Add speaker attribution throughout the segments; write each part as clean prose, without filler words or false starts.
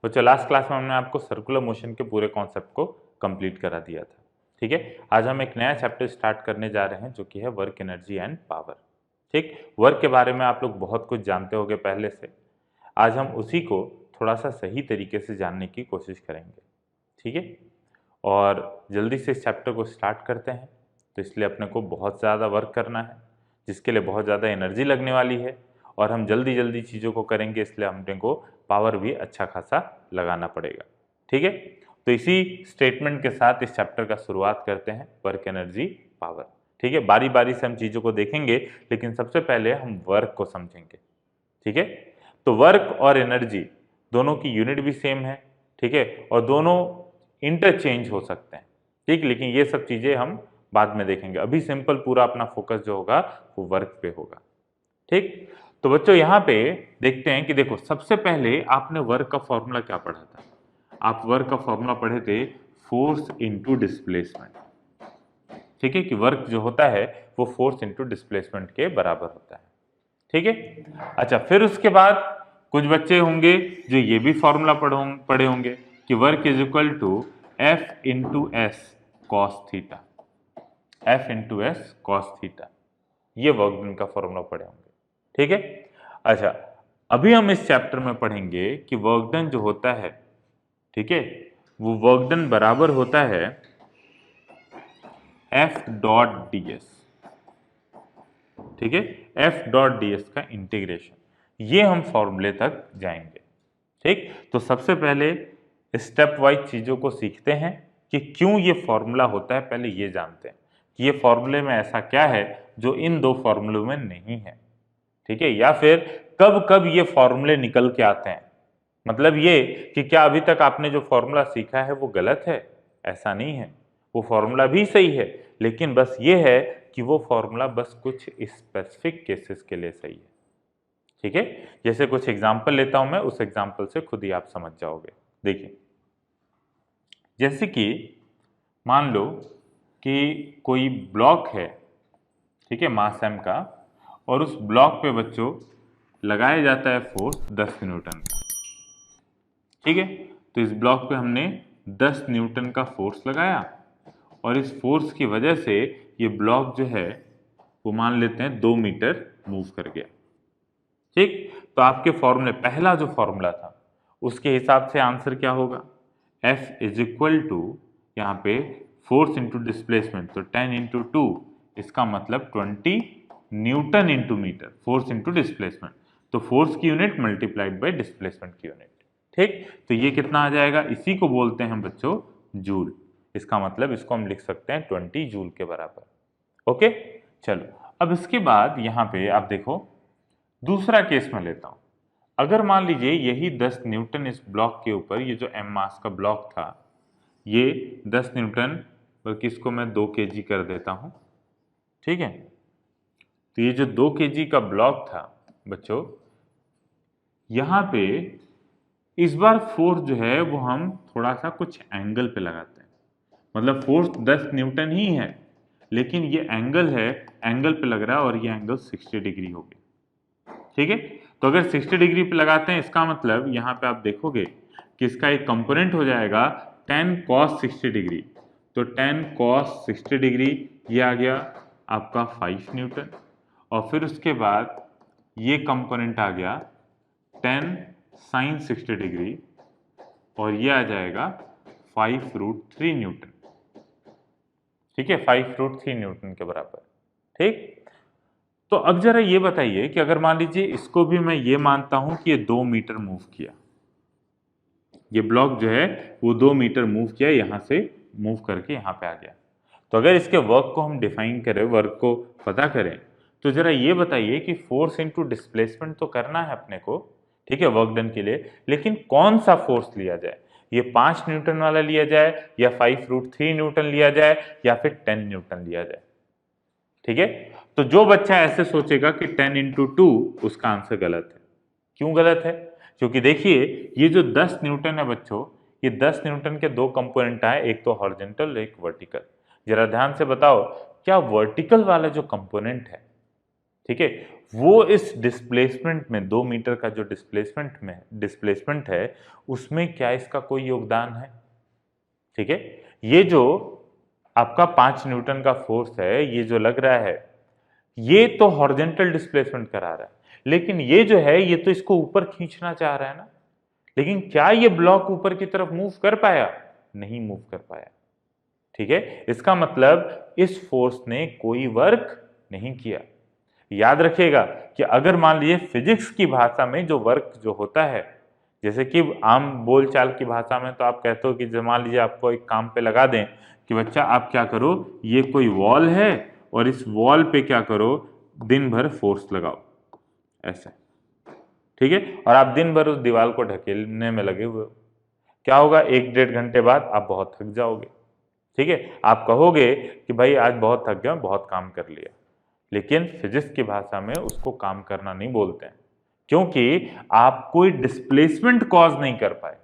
Speaker 1: बच्चों last class में हमने आपको सर्कुलर मोशन के पूरे कॉन्सेप्ट को कंप्लीट करा दिया था। ठीक है, आज हम एक नया चैप्टर स्टार्ट करने जा रहे हैं जो कि है वर्क एनर्जी एंड पावर। ठीक, वर्क के बारे में आप लोग बहुत कुछ जानते होंगे पहले से। आज हम उसी को थोड़ा सा सही तरीके से जानने की कोशिश करेंगे। ठीक है, और जल्दी से इस चैप्टर को स्टार्ट करते हैं। तो इसलिए अपने को बहुत ज़्यादा वर्क करना है, जिसके लिए बहुत ज़्यादा एनर्जी लगने वाली है, और हम जल्दी जल्दी चीज़ों को करेंगे, इसलिए हमने को पावर भी अच्छा खासा लगाना पड़ेगा। ठीक है, तो इसी स्टेटमेंट के साथ इस चैप्टर का शुरुआत करते हैं, वर्क एनर्जी पावर। ठीक है, बारी बारी से हम चीज़ों को देखेंगे, लेकिन सबसे पहले हम वर्क को समझेंगे। ठीक है, तो वर्क और एनर्जी दोनों की यूनिट भी सेम है। ठीक है, और दोनों इंटरचेंज हो सकते हैं। ठीक, लेकिन ये सब चीज़ें हम बाद में देखेंगे। अभी सिंपल पूरा अपना फोकस जो होगा वो वर्क पे होगा। ठीक, तो बच्चों यहाँ पे देखते हैं कि देखो, सबसे पहले आपने वर्क का फॉर्मूला क्या पढ़ा था? आप वर्क का फॉर्मूला पढ़े थे फोर्स इनटू डिस्प्लेसमेंट। ठीक है, कि वर्क जो होता है वो फोर्स इनटू डिस्प्लेसमेंट के बराबर होता है। ठीक है, अच्छा, फिर उसके बाद कुछ बच्चे होंगे जो ये भी फॉर्मूला पढ़े होंगे कि work is equal to F into S cos theta. F into S cos theta, ये वर्क डन का फॉर्मूला पढ़े होंगे। ठीक है, अच्छा, अभी हम इस चैप्टर में पढ़ेंगे कि वर्क डन जो होता है, ठीक है, वो वर्क डन बराबर होता है एफ डॉट डी एस। ठीक है, एफ डॉट डी एस का इंटीग्रेशन, ये हम फॉर्मूले तक जाएंगे। ठीक, तो सबसे पहले स्टेप वाइज चीजों को सीखते हैं कि क्यों ये फॉर्मूला होता है। पहले ये जानते हैं कि ये फॉर्मूले में ऐसा क्या है जो इन दो फॉर्मूलों में नहीं है। ठीक है, या फिर कब कब ये फॉर्मूले निकल के आते हैं। मतलब ये कि क्या अभी तक आपने जो फॉर्मूला सीखा है वो गलत है? ऐसा नहीं है, वो फॉर्मूला भी सही है, लेकिन बस ये है कि वो फॉर्मूला बस कुछ स्पेसिफिक केसेस के लिए सही है। ठीक है, जैसे कुछ एग्जांपल लेता हूं मैं, उस एग्जांपल से खुद ही आप समझ जाओगे। देखिए, जैसे कि मान लो कि कोई ब्लॉक है, ठीक है, मास m का, और उस ब्लॉक पे बच्चों लगाया जाता है फोर्स 10 न्यूटन का। ठीक है, तो इस ब्लॉक पे हमने 10 न्यूटन का फोर्स लगाया, और इस फोर्स की वजह से ये ब्लॉक जो है वो मान लेते हैं 2 मीटर मूव कर गया। ठीक, तो आपके फॉर्मूले, पहला जो फॉर्मूला था उसके हिसाब से आंसर क्या होगा? F इज इक्वल टू, यहाँ पे फोर्स इंटू डिस्प्लेसमेंट, तो 10 इंटू 2, इसका मतलब 20 newton into metre, force into displacement, तो फोर्स की यूनिट मल्टीप्लाइड बाय डिस्प्लेसमेंट की यूनिट। ठीक, तो ये कितना आ जाएगा? इसी को बोलते हैं बच्चों जूल। इसका मतलब इसको हम लिख सकते हैं 20 जूल के बराबर। ओके, चलो, अब इसके बाद यहाँ पे आप देखो, दूसरा केस में लेता हूं। अगर मान लीजिए यही 10 न्यूटन इस ब्लॉक के ऊपर, ये जो m मास का ब्लॉक था, ये 10 न्यूटन, बल्कि इसको मैं 2 kg कर देता हूं। ठीक है, तो ये जो 2 kg का ब्लॉक था बच्चों, यहां पे इस बार फोर्स जो है वो हम थोड़ा सा कुछ एंगल पे लगाते हैं। मतलब फोर्स 10 न्यूटन ही है, लेकिन ये एंगल है, एंगल पे लग रहा है, और ये एंगल 60 डिग्री हो गया। ठीक है, तो अगर 60 डिग्री पे लगाते हैं, इसका मतलब यहाँ पे आप देखोगे कि इसका एक कंपोनेंट हो जाएगा 10 cos 60 डिग्री, तो 10 cos 60 डिग्री ये आ गया आपका 5 न्यूटन, और फिर उसके बाद ये कंपोनेंट आ गया 10 sin 60 डिग्री, और ये आ जाएगा 5√3 न्यूटन। ठीक है, 5√3 न्यूटन के बराबर। ठीक, तो अब जरा ये बताइए कि अगर मान लीजिए इसको भी मैं ये मानता हूं कि ये 2 मीटर मूव किया, ये ब्लॉक जो है वो 2 मीटर मूव किया, यहां से मूव करके यहां पे आ गया, तो अगर इसके वर्क को हम डिफाइन करें, वर्क को पता करें, तो जरा ये बताइए कि फोर्स इनटू डिस्प्लेसमेंट तो करना है अपने को, ठीक है, वर्क डन के लिए, लेकिन कौन सा फोर्स लिया जाए? ये 5 न्यूटन वाला लिया जाए, या 5√3 न्यूटन लिया जाए, या फिर 10 न्यूटन लिया जाए? ठीक है, तो जो बच्चा ऐसे सोचेगा कि 10 इंटू 2, उसका आंसर गलत है। क्यों गलत है? क्योंकि देखिए, ये जो 10 न्यूटन है बच्चों, ये 10 न्यूटन के दो कंपोनेंट आए, एक तो हॉरिजॉन्टल, एक वर्टिकल। जरा ध्यान से बताओ, क्या वर्टिकल वाला जो कंपोनेंट है, ठीक है। वो इस डिस्प्लेसमेंट में 2 मीटर का जो डिस्प्लेसमेंट है उसमें क्या इसका कोई योगदान है? ठीक है। ये जो आपका 5 न्यूटन का फोर्स है, ये जो लग रहा है, ये तो हॉरिजॉन्टल डिस्प्लेसमेंट करा रहा है, लेकिन ये जो है ये तो इसको ऊपर खींचना चाह रहा है ना। लेकिन क्या ये ब्लॉक ऊपर की तरफ मूव कर पाया? नहीं मूव कर पाया। ठीक है, इसका मतलब इस फोर्स ने कोई वर्क नहीं किया। याद रखिएगा कि अगर मान लीजिए फिजिक्स की भाषा में जो वर्क जो होता है, जैसे कि आम बोलचाल की भाषा में तो आप कहते हो कि जब मान लीजिए आपको एक काम पे लगा दें कि बच्चा आप क्या करो, ये कोई वॉल है और इस वॉल पे क्या करो, दिन भर फोर्स लगाओ, ऐसे। ठीक है, और आप दिन भर उस दीवार को ढकेलने में लगे हुए हो, क्या होगा, 1-1.5 घंटे बाद आप बहुत थक जाओगे। ठीक है, आप कहोगे कि भाई आज बहुत थक गया, बहुत काम कर लिया, लेकिन फिजिक्स की भाषा में उसको काम करना नहीं बोलते हैं, क्योंकि आप कोई डिस्प्लेसमेंट कॉज नहीं कर पाए।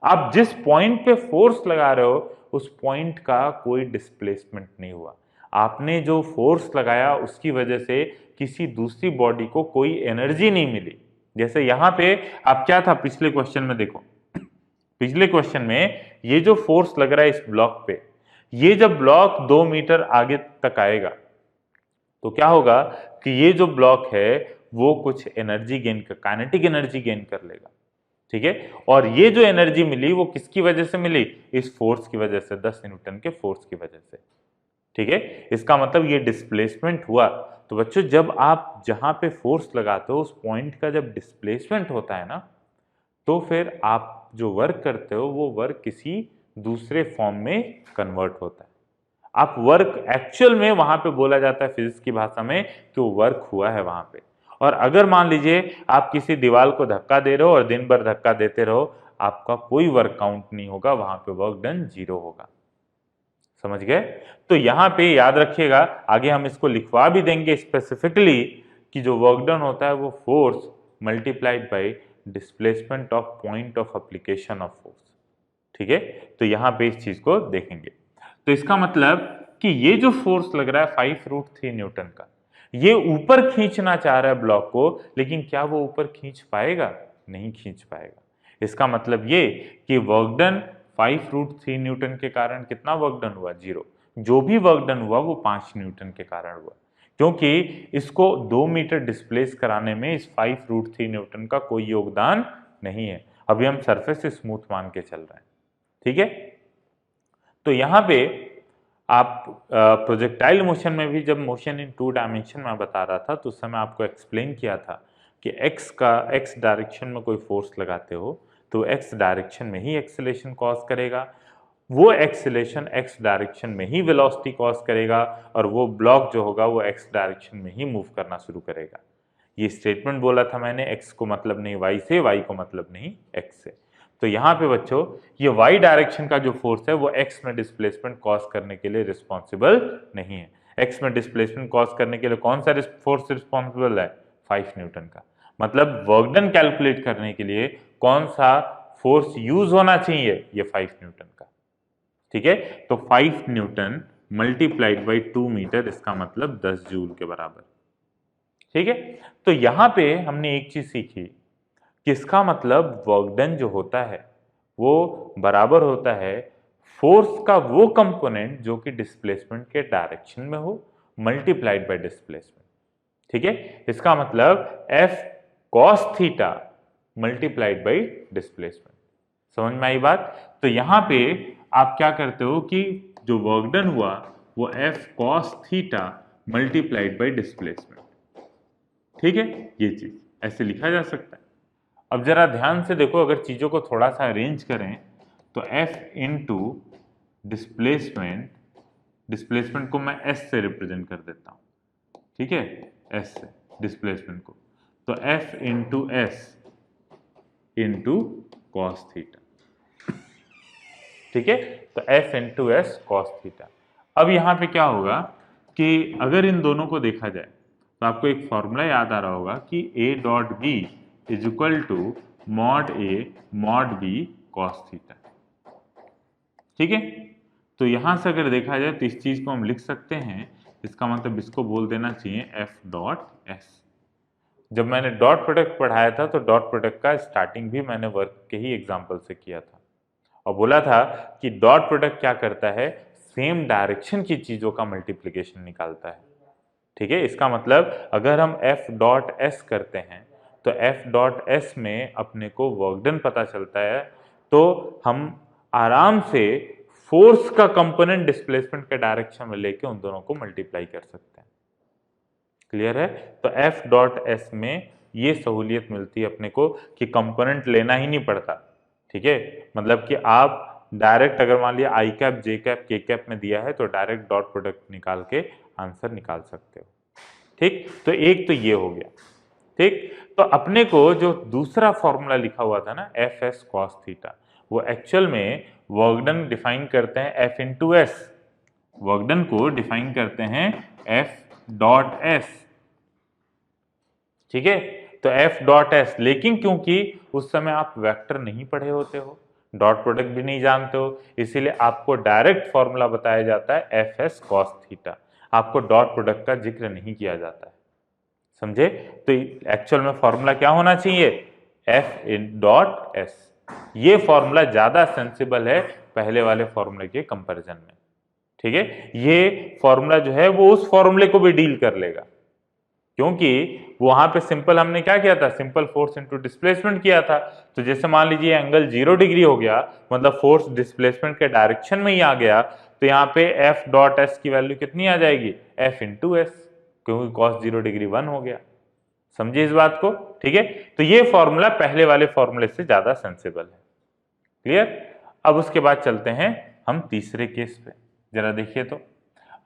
Speaker 1: आप जिस पॉइंट पे फोर्स लगा रहे हो उस पॉइंट का कोई डिस्प्लेसमेंट नहीं हुआ। आपने जो फोर्स लगाया उसकी वजह से किसी दूसरी बॉडी को कोई एनर्जी नहीं मिली। जैसे यहां पे आप क्या था पिछले क्वेश्चन में, देखो पिछले क्वेश्चन में ये जो फोर्स लग रहा है इस ब्लॉक पे, ये जब ब्लॉक 2 मीटर आगे तक आएगा तो क्या होगा कि ये जो ब्लॉक है वो कुछ एनर्जी गेन कर, काइनेटिक एनर्जी गेन कर लेगा। ठीक है, और ये जो एनर्जी मिली वो किसकी वजह से मिली? इस फोर्स की वजह से, 10 न्यूटन के फोर्स की वजह से। ठीक है, इसका मतलब ये डिस्प्लेसमेंट हुआ। तो बच्चों जब आप जहां पे फोर्स लगाते हो उस पॉइंट का जब डिस्प्लेसमेंट होता है ना, तो फिर आप जो वर्क करते हो वो वर्क किसी दूसरे फॉर्म में कन्वर्ट होता है। आप वर्क एक्चुअल में वहां पे बोला जाता है फिजिक्स की भाषा में कि वो वर्क हुआ है वहां पे। और अगर मान लीजिए आप किसी दीवार को धक्का दे रहे हो और दिन भर धक्का देते रहो, आपका कोई वर्क काउंट नहीं होगा, वहां पे वर्क डन 0 होगा। समझ गए? तो यहां पे याद रखिएगा, आगे हम इसको लिखवा भी देंगे स्पेसिफिकली कि जो वर्क डन होता है वो force multiplied by displacement of point of application of force. ठीक है, तो यहां पे इस चीज को देखेंगे। तो इसका मतलब कि ये जो फोर्स लग रहा है 5√3 न्यूटन का, ये ऊपर खींचना चाह रहा है ब्लॉक को, लेकिन क्या वो ऊपर खींच पाएगा? नहीं खींच पाएगा। इसका मतलब ये कि वर्क डन 5√3 न्यूटन के कारण कितना वर्क डन हुआ? 0। जो भी वर्क डन हुआ वो 5 न्यूटन के कारण हुआ, क्योंकि इसको 2 मीटर डिस्प्लेस कराने में इस 5√3 न्यूटन का कोई योगदान नहीं है। अभी हम सरफेस से स्मूथ मान के चल रहे हैं। ठीक है, तो यहां पे आप प्रोजेक्टाइल मोशन में भी, जब मोशन इन 2 डायमेंशन में बता रहा था तो उस समय आपको एक्सप्लेन किया था कि एक्स डायरेक्शन में कोई फोर्स लगाते हो तो एक्स डायरेक्शन में ही एक्सेलेरेशन कॉज करेगा, वो एक्सेलेरेशन एक्स डायरेक्शन में ही वेलोसिटी कॉज करेगा, और वो ब्लॉक जो होगा वो एक्स डायरेक्शन में ही मूव करना शुरू करेगा। ये स्टेटमेंट बोला था मैंने, एक्स को मतलब नहीं वाई से, वाई को मतलब नहीं एक्स से। तो यहाँ पे बच्चों ये वाई डायरेक्शन का जो फोर्स है वो एक्स में डिस्प्लेसमेंट कॉज करने के लिए रिस्पॉन्सिबल नहीं है। एक्स में डिस्प्लेसमेंट कॉज करने के लिए कौन सा फोर्स रिस्पॉन्सिबल है? 5 न्यूटन का। मतलब वर्क डन कैलकुलेट करने के लिए कौन सा फोर्स यूज होना चाहिए? ये 5 न्यूटन का। ठीक है, तो 5 न्यूटन मल्टीप्लाइड बाई 2 मीटर, इसका मतलब 10 जूल के बराबर। ठीक है, तो यहां पे हमने एक चीज सीखी कि इसका मतलब वर्क डन जो होता है वो बराबर होता है फोर्स का वो कंपोनेंट जो कि डिस्प्लेसमेंट के डायरेक्शन में हो मल्टीप्लाइड बाय डिस्प्लेसमेंट। ठीक है, इसका मतलब F cos theta multiplied by displacement. समझ में आई बात? तो यहां पे आप क्या करते हो कि जो वर्क डन हुआ वो F cos theta multiplied by displacement. ठीक है, ये चीज ऐसे लिखा जा सकता है। अब जरा ध्यान से देखो, अगर चीजों को थोड़ा सा अरेंज करें तो F इंटू डिस्प्लेसमेंट, डिस्प्लेसमेंट को मैं S से रिप्रेजेंट कर देता हूं। ठीक है, S से डिस्प्लेसमेंट को, तो F into S into cos theta. ठीक है, तो F into S cos theta. अब यहां पे क्या होगा कि अगर इन दोनों को देखा जाए तो आपको एक फॉर्मूला याद आ रहा होगा कि A dot B is equal to mod A mod B cos theta. ठीक है, तो यहां से अगर देखा जाए तो इस चीज को हम लिख सकते हैं इसका मतलब इसको बोल देना चाहिए एफ डॉट एस। जब मैंने डॉट प्रोडक्ट पढ़ाया था तो डॉट प्रोडक्ट का स्टार्टिंग भी मैंने वर्क के ही एग्जाम्पल से किया था और बोला था कि डॉट प्रोडक्ट क्या करता है, सेम डायरेक्शन की चीजों का मल्टीप्लिकेशन निकालता है। ठीक है, इसका मतलब अगर हम एफ डॉट एस करते हैं तो एफ डॉट एस में अपने को वर्क डन पता चलता है, तो हम आराम से फोर्स का कंपोनेंट डिस्प्लेसमेंट के डायरेक्शन में लेके उन दोनों को मल्टीप्लाई कर सकते हैं। क्लियर है? तो एफ डॉट एस में ये सहूलियत मिलती है अपने को कि कंपोनेंट लेना ही नहीं पड़ता। ठीक है, मतलब कि आप डायरेक्ट अगर मान लिया आई कैप जे कैप के कैप में दिया है तो डायरेक्ट डॉट प्रोडक्ट निकाल के आंसर निकाल सकते हो। ठीक, तो एक तो ये हो गया। ठीक, तो अपने को जो दूसरा फॉर्मूला लिखा हुआ था ना एफ एस कॉस थीटा, वो एक्चुअल में वर्क डन डिफाइन करते हैं F into S. Work done को डिफाइन करते हैं एफ डॉट एस। ठीक है, तो एफ डॉट एस, लेकिन क्योंकि उस समय आप वेक्टर नहीं पढ़े होते हो, डॉट प्रोडक्ट भी नहीं जानते हो, इसीलिए आपको डायरेक्ट फॉर्मूला बताया जाता है एफ एस कॉस थीटा। आपको डॉट प्रोडक्ट का जिक्र नहीं किया जाता है। समझे? तो एक्चुअल में फॉर्मूला क्या होना चाहिए, एफ इन डॉट एस। ये फॉर्मूला ज्यादा सेंसिबल है पहले वाले फॉर्मूले के कंपैरिजन में। ठीक है, ये फॉर्मूला जो है वो उस फॉर्मूले को भी डील कर लेगा, क्योंकि वहां पे सिंपल हमने क्या किया था, सिंपल फोर्स इनटू डिस्प्लेसमेंट किया था। तो जैसे मान लीजिए एंगल 0 डिग्री हो गया, मतलब फोर्स डिस्प्लेसमेंट के डायरेक्शन में ही आ गया, तो यहाँ पे एफ डॉट एस की वैल्यू कितनी आ जाएगी, एफ इंटू एस, क्योंकि कॉस 0 डिग्री 1 हो गया। समझिए इस बात को? ठीक है, तो ये फॉर्मूला पहले वाले फॉर्मूले से ज्यादा सेंसिबल है। क्लियर? अब उसके बाद चलते हैं हम तीसरे केस पे, जरा देखिए। तो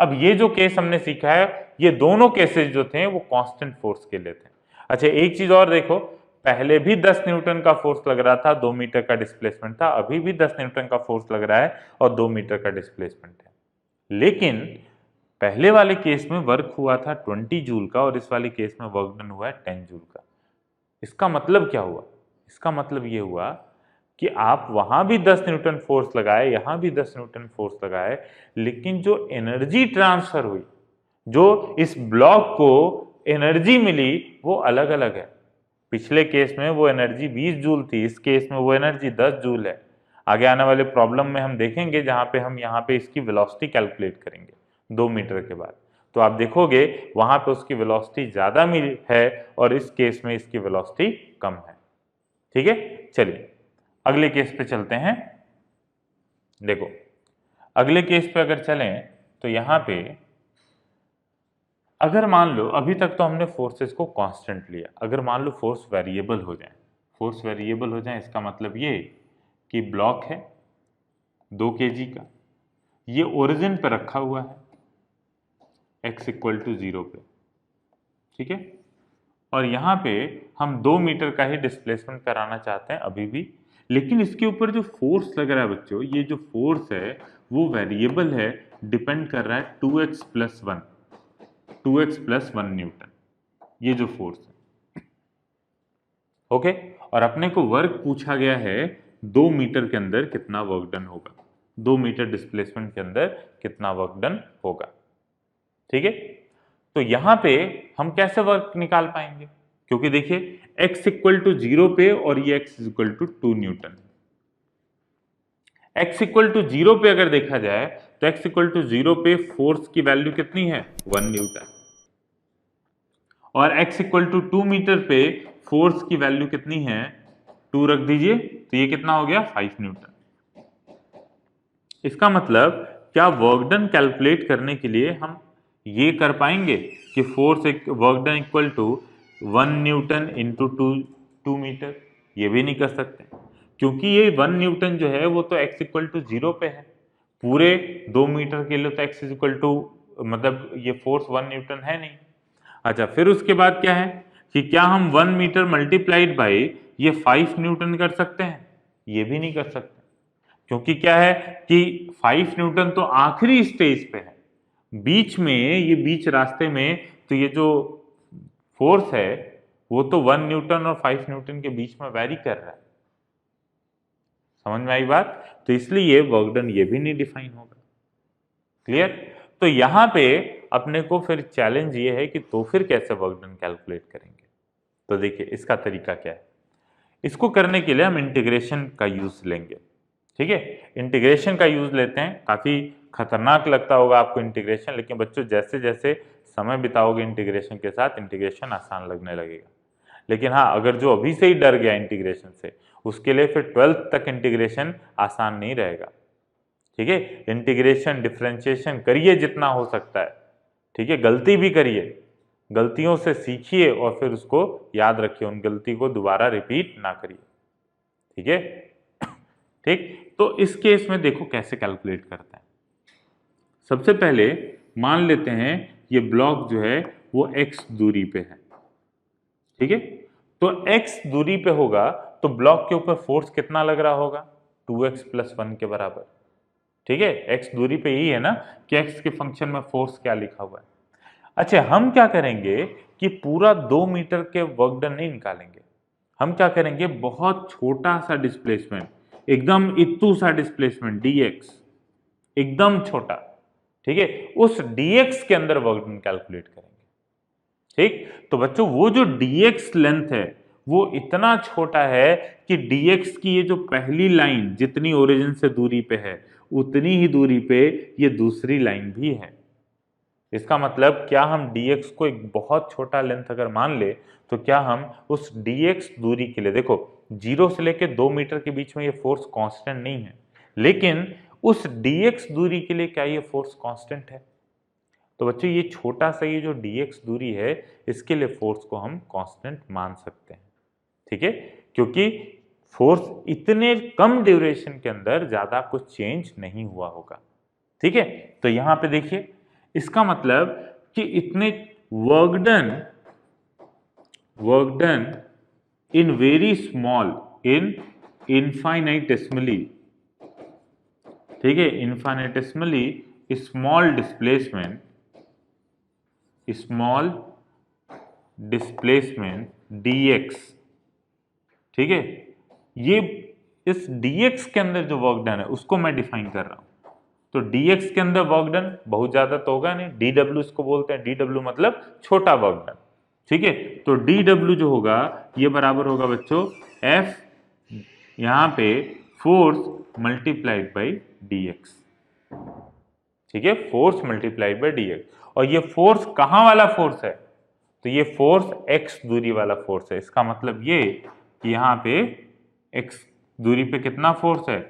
Speaker 1: अब ये जो केस हमने सीखा है, ये दोनों केसेस जो थे वो कांस्टेंट फोर्स के लिए थे। अच्छा, एक चीज और देखो, पहले भी 10 न्यूटन का फोर्स लग रहा था, 2 मीटर का डिस्प्लेसमेंट था, अभी भी 10 न्यूटन का फोर्स लग रहा है और 2 मीटर का डिस्प्लेसमेंट है। लेकिन पहले वाले केस में वर्क हुआ था 20 जूल का और इस वाले केस में वर्क डन हुआ है 10 जूल का। इसका मतलब क्या हुआ? इसका मतलब ये हुआ कि आप वहां भी 10 न्यूटन फोर्स लगाए, यहां भी 10 न्यूटन फोर्स लगाए, लेकिन जो एनर्जी ट्रांसफर हुई, जो इस ब्लॉक को एनर्जी मिली, वो अलग अलग है। पिछले केस में वो एनर्जी 20 जूल थी, इस केस में वो एनर्जी 10 जूल है। आगे आने वाले प्रॉब्लम में हम देखेंगे जहां पे हम यहाँ पे इसकी वेलोसिटी कैलकुलेट करेंगे 2 मीटर के बाद, तो आप देखोगे वहां पे उसकी वेलोसिटी ज्यादा मिली है और इस केस में इसकी वेलोसिटी कम है। ठीक है, चलिए अगले केस पे चलते हैं। देखो, अगले केस पे अगर चलें तो यहां पे अगर मान लो, अभी तक तो हमने फोर्सेस को कांस्टेंट लिया, अगर मान लो फोर्स वेरिएबल हो जाए, फोर्स वेरिएबल हो जाए इसका मतलब ये कि ब्लॉक है 2 kg का, ये ओरिजिन पे रखा हुआ है x इक्वल टू 0 पे। ठीक है, और यहाँ पे हम 2 मीटर का ही डिस्प्लेसमेंट कराना चाहते हैं अभी भी, लेकिन इसके ऊपर जो फोर्स लग रहा है बच्चों, ये जो फोर्स है वो वेरिएबल है, डिपेंड कर रहा है 2x plus 1, 2x plus 1 Newton, ये जो फोर्स है। ओके, और अपने को वर्क पूछा गया है 2 मीटर के अंदर कितना वर्क डन होगा, 2 मीटर डिस्प्लेसमेंट के अंदर कितना वर्क डन होगा। ठीक है, तो यहां पे हम कैसे वर्क निकाल पाएंगे, क्योंकि देखिए x इक्वल टू 0 पे और ये x equal to 2 newton. x equal to 0 पे अगर देखा जाए तो x इक्वल टू 0 पे फोर्स की वैल्यू कितनी है, 1 न्यूटन, और x इक्वल टू 2 मीटर पे फोर्स की वैल्यू कितनी है, 2 रख दीजिए, तो ये कितना हो गया, 5 न्यूटन। इसका मतलब क्या वर्क डन कैलकुलेट करने के लिए हम ये कर पाएंगे कि force work done equal to 1 newton into 2 metre? ये भी नहीं कर सकते, क्योंकि ये 1 न्यूटन जो है वो तो x इक्वल टू 0 पे है, पूरे 2 मीटर के लिए तो x इक्वल टू, मतलब ये फोर्स 1 न्यूटन है नहीं। अच्छा, फिर उसके बाद क्या है कि क्या हम 1 मीटर मल्टीप्लाइड बाई ये 5 न्यूटन कर सकते हैं? ये भी नहीं कर सकते, क्योंकि क्या है कि 5 न्यूटन तो आखिरी स्टेज पे है, बीच में, ये बीच रास्ते में, तो ये जो फोर्स है वो तो 1 न्यूटन और 5 न्यूटन के बीच में वैरी कर रहा है। समझ में आई बात? तो इसलिए वर्क डन ये भी नहीं डिफाइन होगा। क्लियर? तो यहां पे अपने को फिर चैलेंज ये है कि तो फिर कैसे वर्क डन कैलकुलेट करेंगे। तो देखिए इसका तरीका क्या है। इसको करने के लिए हम इंटीग्रेशन का यूज लेंगे। ठीक है, इंटीग्रेशन का यूज लेते हैं। काफी खतरनाक लगता होगा आपको इंटीग्रेशन, लेकिन बच्चों जैसे जैसे समय बिताओगे इंटीग्रेशन के साथ, इंटीग्रेशन आसान लगने लगेगा। लेकिन हाँ, अगर जो अभी से ही डर गया इंटीग्रेशन से, उसके लिए फिर 12th तक इंटीग्रेशन आसान नहीं रहेगा। ठीक है, इंटीग्रेशन डिफरेंशिएशन करिए जितना हो सकता है। ठीक है, गलती भी करिए, गलतियों से सीखिए और फिर उसको याद रखिए, उन गलती को दोबारा रिपीट ना करिए। ठीक है, ठीक। तो इस केस में देखो कैसे कैलकुलेट करते हैं। सबसे पहले मान लेते हैं ये ब्लॉक जो है वो x दूरी पे है। ठीक है, तो x दूरी पे होगा तो ब्लॉक के ऊपर फोर्स कितना लग रहा होगा, 2x + 1 के बराबर। ठीक है, x दूरी पे यही है ना कि x के फंक्शन में फोर्स क्या लिखा हुआ है। अच्छा, हम क्या करेंगे कि पूरा 2 मीटर के वर्क डन नहीं निकालेंगे। हम क्या करेंगे, बहुत छोटा सा डिस्प्लेसमेंट, एकदम इतू सा डिस्प्लेसमेंट dx, एकदम छोटा। ठीक है, उस dx के अंदर वर्क डन कैलकुलेट करेंगे। ठीक, तो बच्चों वो जो dx लेंथ है वो इतना छोटा है कि dx की ये जो पहली लाइन जितनी ओरिजिन से दूरी पे है, उतनी ही दूरी पे ये दूसरी लाइन भी है। इसका मतलब क्या हम dx को एक बहुत छोटा लेंथ अगर मान ले, तो क्या हम उस dx दूरी के लिए, देखो 0 से लेके 2 मीटर के बीच में ये फोर्स कांस्टेंट नहीं है, लेकिन उस dx दूरी के लिए क्या ये फोर्स कांस्टेंट है। तो बच्चों ये छोटा सा ये जो dx दूरी है, इसके लिए फोर्स को हम कांस्टेंट मान सकते हैं। ठीक है, क्योंकि फोर्स इतने कम ड्यूरेशन के अंदर ज्यादा कुछ चेंज नहीं हुआ होगा। ठीक है, तो यहां पे देखिए इसका मतलब कि इतने work done in very small, in infinitesimally, ठीक है, इनफाइनाइटेसिमली स्मॉल डिस्प्लेसमेंट dx। ठीक है, ये इस dx के अंदर जो वर्क डन है उसको मैं डिफाइन कर रहा हूं। तो dx के अंदर वर्क डन बहुत ज्यादा तो होगा नहीं, dw इसको बोलते हैं, dw मतलब छोटा वर्क डन। ठीक है, तो dw जो होगा ये बराबर होगा बच्चों F, यहां पे फोर्स मल्टीप्लाइड बाई dx। ठीक है, फोर्स मल्टीप्लाइड बाई dx। और ये फोर्स कहां वाला फोर्स है, तो ये फोर्स x दूरी वाला फोर्स है। इसका मतलब ये कि यहां पे x दूरी पे कितना फोर्स है,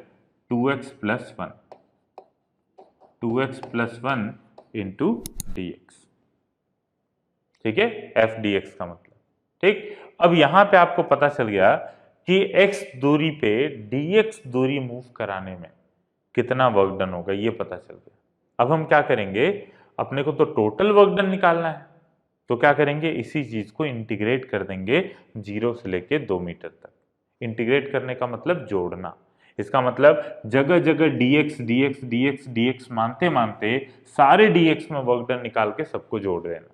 Speaker 1: 2x + 1, 2x + 1 इंटू dx। ठीक है, f dx का मतलब। ठीक, अब यहां पे आपको पता चल गया कि x दूरी पे dx दूरी मूव कराने में कितना वर्क डन होगा, ये पता चल गया। अब हम क्या करेंगे, अपने को तो टोटल वर्क डन निकालना है, तो क्या करेंगे, इसी चीज को इंटीग्रेट कर देंगे 0 से लेके 2 मीटर तक। इंटीग्रेट करने का मतलब जोड़ना। इसका मतलब जगह जगह dx dx dx dx मानते मानते सारे dx में वर्क डन निकाल के सबको जोड़ देना।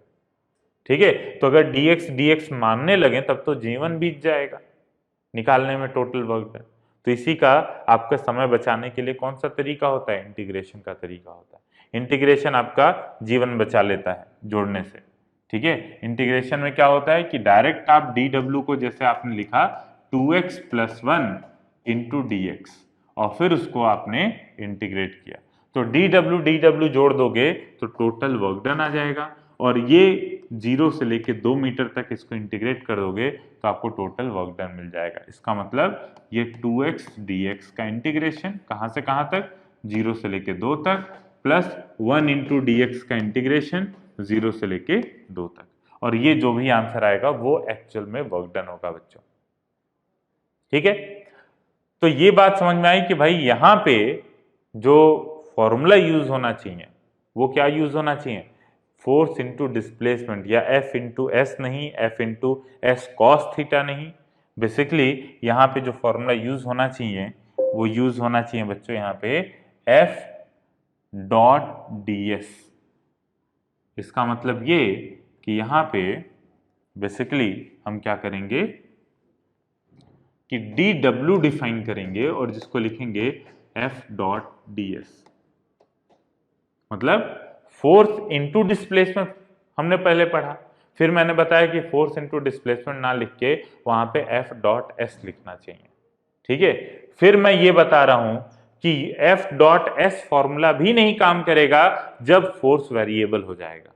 Speaker 1: ठीक है, तो अगर dx dx मानने लगे तब तो जीवन बीत जाएगा निकालने में टोटल वर्क डन। तो इसी का आपका समय बचाने के लिए कौन सा तरीका होता है, इंटीग्रेशन का तरीका होता है। इंटीग्रेशन आपका जीवन बचा लेता है जोड़ने से। ठीक है, इंटीग्रेशन में क्या होता है कि डायरेक्ट आप dw को जैसे आपने लिखा 2x + 1 इंटू dx, और फिर उसको आपने इंटीग्रेट किया, तो dw जोड़ दोगे तो टोटल वर्क डन आ जाएगा। और ये 0 से लेके 2 मीटर तक इसको इंटीग्रेट कर दोगे तो आपको टोटल वर्क डन मिल जाएगा। इसका मतलब ये 2x dx का इंटीग्रेशन कहां से कहां तक, 0 से लेके 2 तक, प्लस 1 इंटू dx का इंटीग्रेशन 0 से लेके 2 तक, और ये जो भी आंसर आएगा वो एक्चुअल में वर्क डन होगा बच्चों। ठीक है, तो ये बात समझ में आई कि भाई यहां पे जो फॉर्मूला यूज होना चाहिए वो क्या यूज होना चाहिए, फोर्स इंटू डिस्प्लेसमेंट, या F इंटू एस नहीं, F into S cos theta नहीं। बेसिकली यहाँ पे जो फॉर्मूला यूज होना चाहिए वो यूज होना चाहिए बच्चों यहाँ पे F डॉट ds। इसका मतलब ये कि यहाँ पे बेसिकली हम क्या करेंगे कि dw डिफाइन करेंगे और जिसको लिखेंगे F डॉट ds, मतलब फोर्स इनटू डिस्प्लेसमेंट हमने पहले पढ़ा, फिर मैंने बताया कि फोर्स इनटू डिस्प्लेसमेंट ना लिख के वहां पे एफ डॉट एस लिखना चाहिए, ठीक है। फिर मैं ये बता रहा हूं कि एफ डॉट एस फॉर्मूला भी नहीं काम करेगा जब फोर्स वेरिएबल हो जाएगा।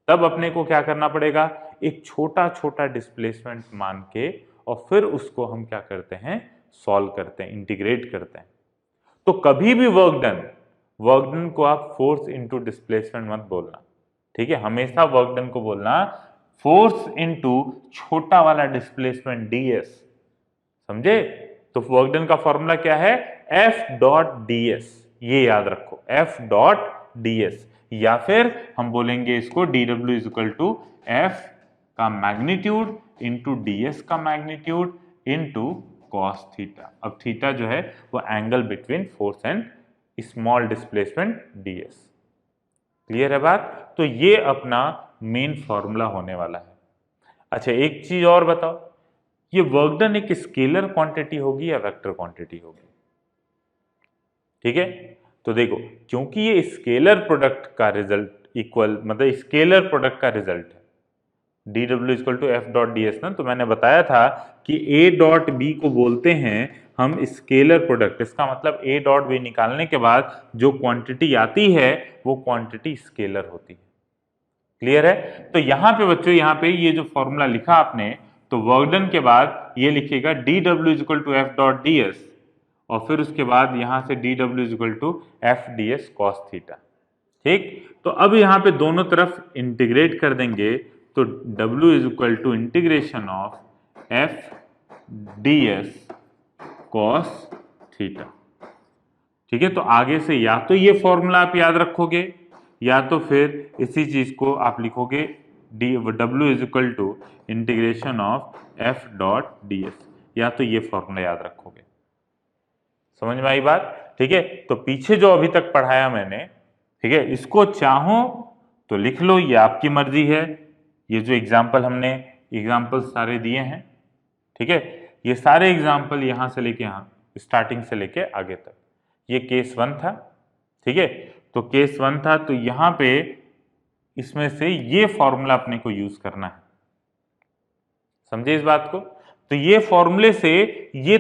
Speaker 1: तब अपने को क्या करना पड़ेगा, एक छोटा छोटा डिस्प्लेसमेंट मान के और फिर उसको हम क्या करते हैं, सॉल्व करते हैं, इंटीग्रेट करते हैं। तो कभी भी वर्क डन को आप फोर्स इनटू डिस्प्लेसमेंट मत बोलना, ठीक है। हमेशा वर्क डन को बोलना फोर्स इनटू छोटा वाला डिस्प्लेसमेंट ds, समझे। तो वर्क डन का फॉर्मूला क्या है, एफ डॉट ds, ये याद रखो, एफ डॉट ds, या फिर हम बोलेंगे इसको dw is equal to F का मैग्नीट्यूड इंटू ds का मैग्नीट्यूड इंटू कॉस थीटा। अब थीटा जो है वो angle between force and small displacement ds। Clear है बात। तो ये अपना मेन फॉर्मूला होने वाला है। अच्छा एक चीज और बताओ, ये वर्क डन एक स्केलर क्वांटिटी होगी या वेक्टर क्वांटिटी होगी, ठीक है। तो देखो, क्योंकि ये स्केलर प्रोडक्ट का रिजल्ट इक्वल, मतलब स्केलर प्रोडक्ट का रिजल्ट है, dw equal to F dot ds ना, तो मैंने बताया था कि a डॉट b को बोलते हैं हम स्केलर प्रोडक्ट। इसका मतलब a डॉट b निकालने के बाद जो क्वांटिटी आती है वो क्वांटिटी स्केलर होती है। क्लियर है। तो यहां पे बच्चों, यहाँ पे ये जो फॉर्मूला लिखा आपने, तो वर्क डन के बाद ये लिखेगा dw equal to F dot ds, और फिर उसके बाद यहां से dw equal to F ds cos theta, ठीक। तो अब यहाँ पे दोनों तरफ इंटीग्रेट कर देंगे, तो w is equal to integration of F ds cos theta, ठीक है। तो आगे से या तो ये फॉर्मूला आप याद रखोगे या तो फिर इसी चीज को आप लिखोगे w is equal to integration of F dot ds, या तो ये फॉर्मूला याद रखोगे। समझ में आई बात, ठीक है। तो पीछे जो अभी तक पढ़ाया मैंने, ठीक है, इसको चाहो तो लिख लो, ये आपकी मर्जी है। ये जो एग्जाम्पल हमने एग्जाम्पल सारे दिए हैं, ठीक है, ये सारे एग्जाम्पल यहां से लेके यहां स्टार्टिंग से लेके आगे तक, ये केस 1 था, ठीक है। तो केस 1 था, तो यहां पे इसमें से ये फॉर्मूला अपने को यूज करना है, समझे इस बात को। तो ये फॉर्मूले से ये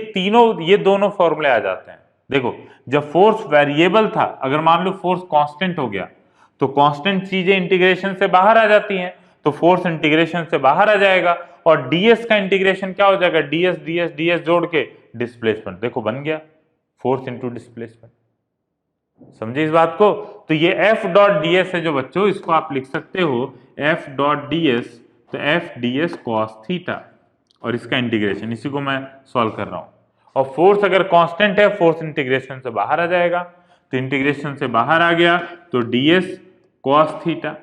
Speaker 1: दोनों फॉर्मूले आ जाते हैं। देखो, जब फोर्स वेरिएबल था, अगर मान लो फोर्स कांस्टेंट हो गया, तो कांस्टेंट चीजें इंटीग्रेशन से बाहर आ जाती हैं, तो फोर्स इंटीग्रेशन से बाहर आ जाएगा, और ds का इंटीग्रेशन क्या हो जाएगा, ds जोड़ के डिस्प्लेसमेंट, देखो बन गया फोर्स इंटू डिस्प्लेसमेंट। समझे इस बात को। तो ये एफ डॉट ds है जो बच्चों, इसको आप लिख सकते हो एफ डॉट ds, तो एफ ds कॉस थीटा, और इसका इंटीग्रेशन, इसी को मैं सॉल्व कर रहा हूं। और फोर्स अगर कांस्टेंट है, फोर्स इंटीग्रेशन से बाहर आ जाएगा, तो इंटीग्रेशन से बाहर आ गया तो ds कॉस थीटा,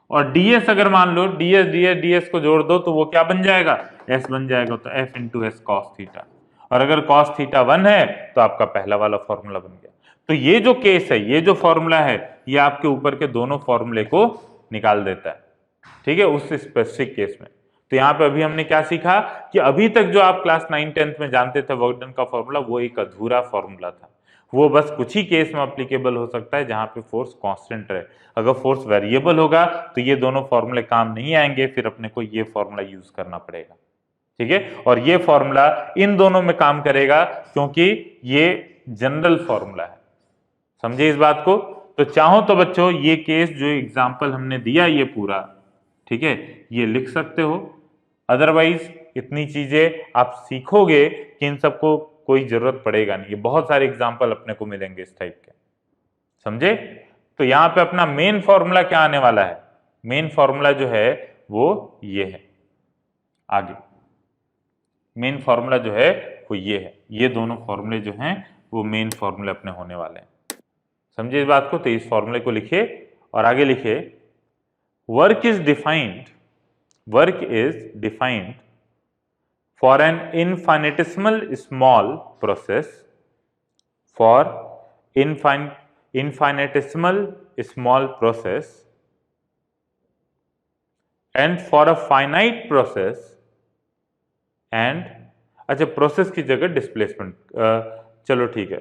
Speaker 1: और ds अगर मान लो ds को जोड़ दो तो वो क्या बन जाएगा, s बन जाएगा, तो f into S cos theta. और अगर कॉस थीटा 1 है तो आपका पहला वाला फॉर्मूला बन गया। तो ये जो केस है, ये जो फॉर्मूला है, ये आपके ऊपर के दोनों फॉर्मूले को निकाल देता है, ठीक है, उस स्पेसिफिक केस में। तो यहाँ पे अभी हमने क्या सीखा कि अभी तक जो आप क्लास 9 10th में जानते थे वर्क डन का फॉर्मूला, वो एक अधूरा फॉर्मूला था। वो बस कुछ ही केस में अप्लीकेबल हो सकता है जहां पे फोर्स कांस्टेंट रहे। अगर फोर्स वेरिएबल होगा तो ये दोनों फॉर्मूले काम नहीं आएंगे, फिर अपने को ये फॉर्मूला यूज करना पड़ेगा, ठीक है। और ये फॉर्मूला इन दोनों में काम करेगा क्योंकि ये जनरल फॉर्मूला है, समझे इस बात को। तो चाहो तो बच्चों ये केस जो एग्जाम्पल हमने दिया ये पूरा, ठीक है, ये लिख सकते हो। अदरवाइज इतनी चीजें आप सीखोगे कि इन सबको कोई जरूरत पड़ेगा नहीं, ये बहुत सारे एग्जाम्पल अपने को मिलेंगे इस टाइप के, समझे। तो यहां पे अपना मेन फॉर्मूला क्या आने वाला है, मेन फॉर्मूला जो है वो ये है, आगे मेन फॉर्मूला जो है वो ये है, ये दोनों फॉर्मूले जो हैं वो मेन फॉर्मूले अपने होने वाले हैं, समझे इस बात को। तो इस फॉर्मूले को लिखिए और आगे लिखिए, work is defined for an infinitesimal small process, for infinitesimal small process, and for a finite process, and अच्छा प्रोसेस की जगह डिस्प्लेसमेंट, चलो ठीक है,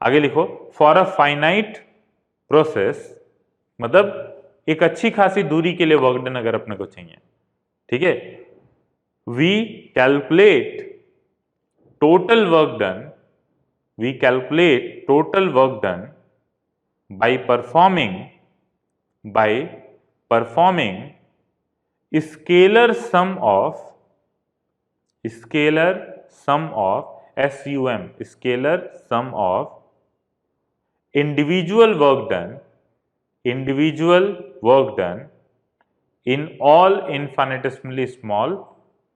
Speaker 1: आगे लिखो, फॉर अ फाइनाइट प्रोसेस मतलब एक अच्छी खासी दूरी के लिए वर्क डन अगर अपने को चाहिए, ठीक है, we calculate total work done, we calculate total work done by performing scalar sum of scalar sum of individual work done in all infinitesimally small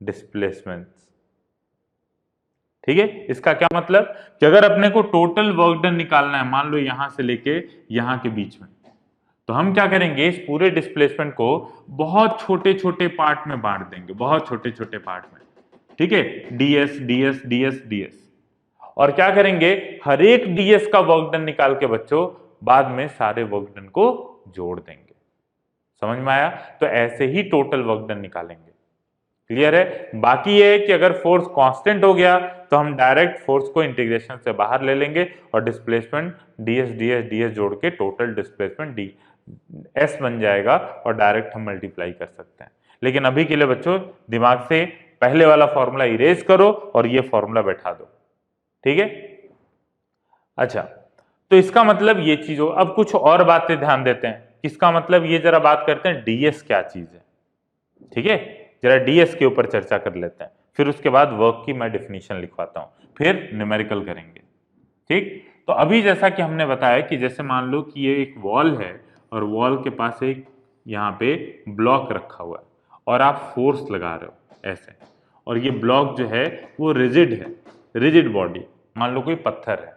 Speaker 1: displacements। ठीक है, इसका क्या मतलब कि अगर अपने को टोटल वर्क डन निकालना है, मान लो यहां से लेके यहां के बीच में, तो हम क्या करेंगे, इस पूरे डिस्प्लेसमेंट को बहुत छोटे छोटे पार्ट में बांट देंगे, बहुत छोटे छोटे पार्ट में, ठीक है, ds ds ds ds, और क्या करेंगे, हर एक ds का वर्क डन निकाल के बच्चों बाद में सारे वर्क डन को जोड़ देंगे। समझ में आया? तो ऐसे ही टोटल वर्क डन निकालेंगे। क्लियर है? बाकी ये है कि अगर फोर्स कांस्टेंट हो गया तो हम डायरेक्ट फोर्स को इंटीग्रेशन से बाहर ले लेंगे और डिस्प्लेसमेंट ds ds ds जोड़ के टोटल डिस्प्लेसमेंट ds बन जाएगा और डायरेक्ट हम मल्टीप्लाई कर सकते हैं। लेकिन अभी के लिए बच्चों दिमाग से पहले वाला फॉर्मूला इरेज करो और ये फॉर्मूला बैठा दो, ठीक है? अच्छा, तो इसका मतलब ये चीज हो। अब कुछ और बातें ध्यान देते हैं। इसका मतलब ये जरा बात करते हैं ds क्या चीज है, ठीक है? जरा ds के ऊपर चर्चा कर लेते हैं, फिर उसके बाद वर्क की मैं डेफिनेशन लिखवाता हूं, फिर न्यूमेरिकल करेंगे, ठीक? तो अभी जैसा कि हमने बताया कि जैसे मान लो कि ये एक वॉल है और वॉल के पास एक यहाँ पे ब्लॉक रखा हुआ है और आप फोर्स लगा रहे हो ऐसे, और ये ब्लॉक जो है वो रिजिड है, रिजिड बॉडी, मान लो कोई पत्थर है,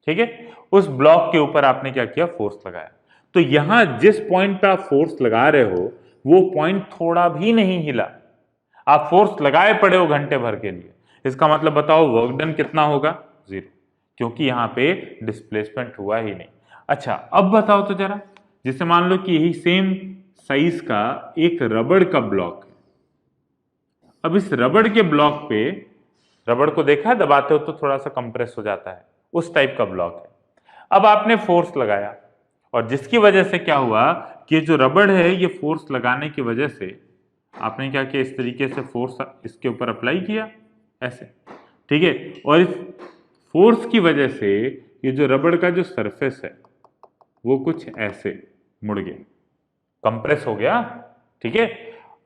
Speaker 1: ठीक है? उस ब्लॉक के ऊपर आपने क्या किया, फोर्स लगाया। तो यहां जिस पॉइंट पे आप फोर्स लगा रहे हो वो पॉइंट थोड़ा भी नहीं हिला, आप फोर्स लगाए पड़े हो घंटे भर के लिए। इसका मतलब बताओ वर्क डन कितना होगा, 0, क्योंकि यहाँ पे डिस्प्लेसमेंट हुआ ही नहीं। अच्छा, अब बताओ तो जरा, जैसे मान लो कि यही सेम साइज का एक रबड़ का ब्लॉक है। अब इस रबड़ के ब्लॉक पे, रबड़ को देखा है दबाते हो तो थोड़ा सा कंप्रेस हो जाता है, उस टाइप का ब्लॉक है। अब आपने फोर्स लगाया और जिसकी वजह से क्या हुआ कि जो रबड़ है ये फोर्स लगाने की वजह से आपने क्या किया, इस तरीके से फोर्स इसके ऊपर अप्लाई किया ऐसे, ठीक है? और इस फोर्स की वजह से ये जो रबड़ का जो सरफेस है वो कुछ ऐसे मुड़ गया, कंप्रेस हो गया, ठीक है?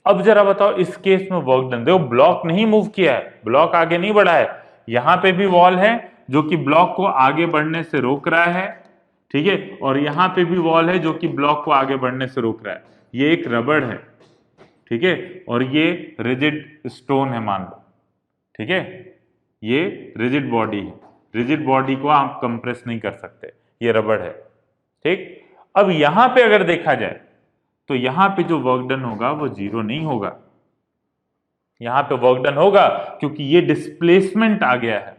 Speaker 1: अब जरा बताओ इस केस में वर्क डन, देखो ब्लॉक नहीं मूव किया है, ब्लॉक आगे नहीं बढ़ा है, यहां पे भी वॉल है जो कि ब्लॉक को आगे बढ़ने से रोक रहा है, ठीक है? और यहां पे भी वॉल है जो कि ब्लॉक को आगे बढ़ने से रोक रहा है। ये एक रबड़ है, ठीक है? और ये रिजिड स्टोन है मान लो, ठीक है? ये रिजिड बॉडी है, रिजिड बॉडी को आप कंप्रेस नहीं कर सकते, ये रबड़ है, ठीक? अब यहां पे अगर देखा जाए तो यहां पे जो वर्क डन होगा वो 0 नहीं होगा, यहां पे वर्क डन होगा क्योंकि ये डिस्प्लेसमेंट आ गया है।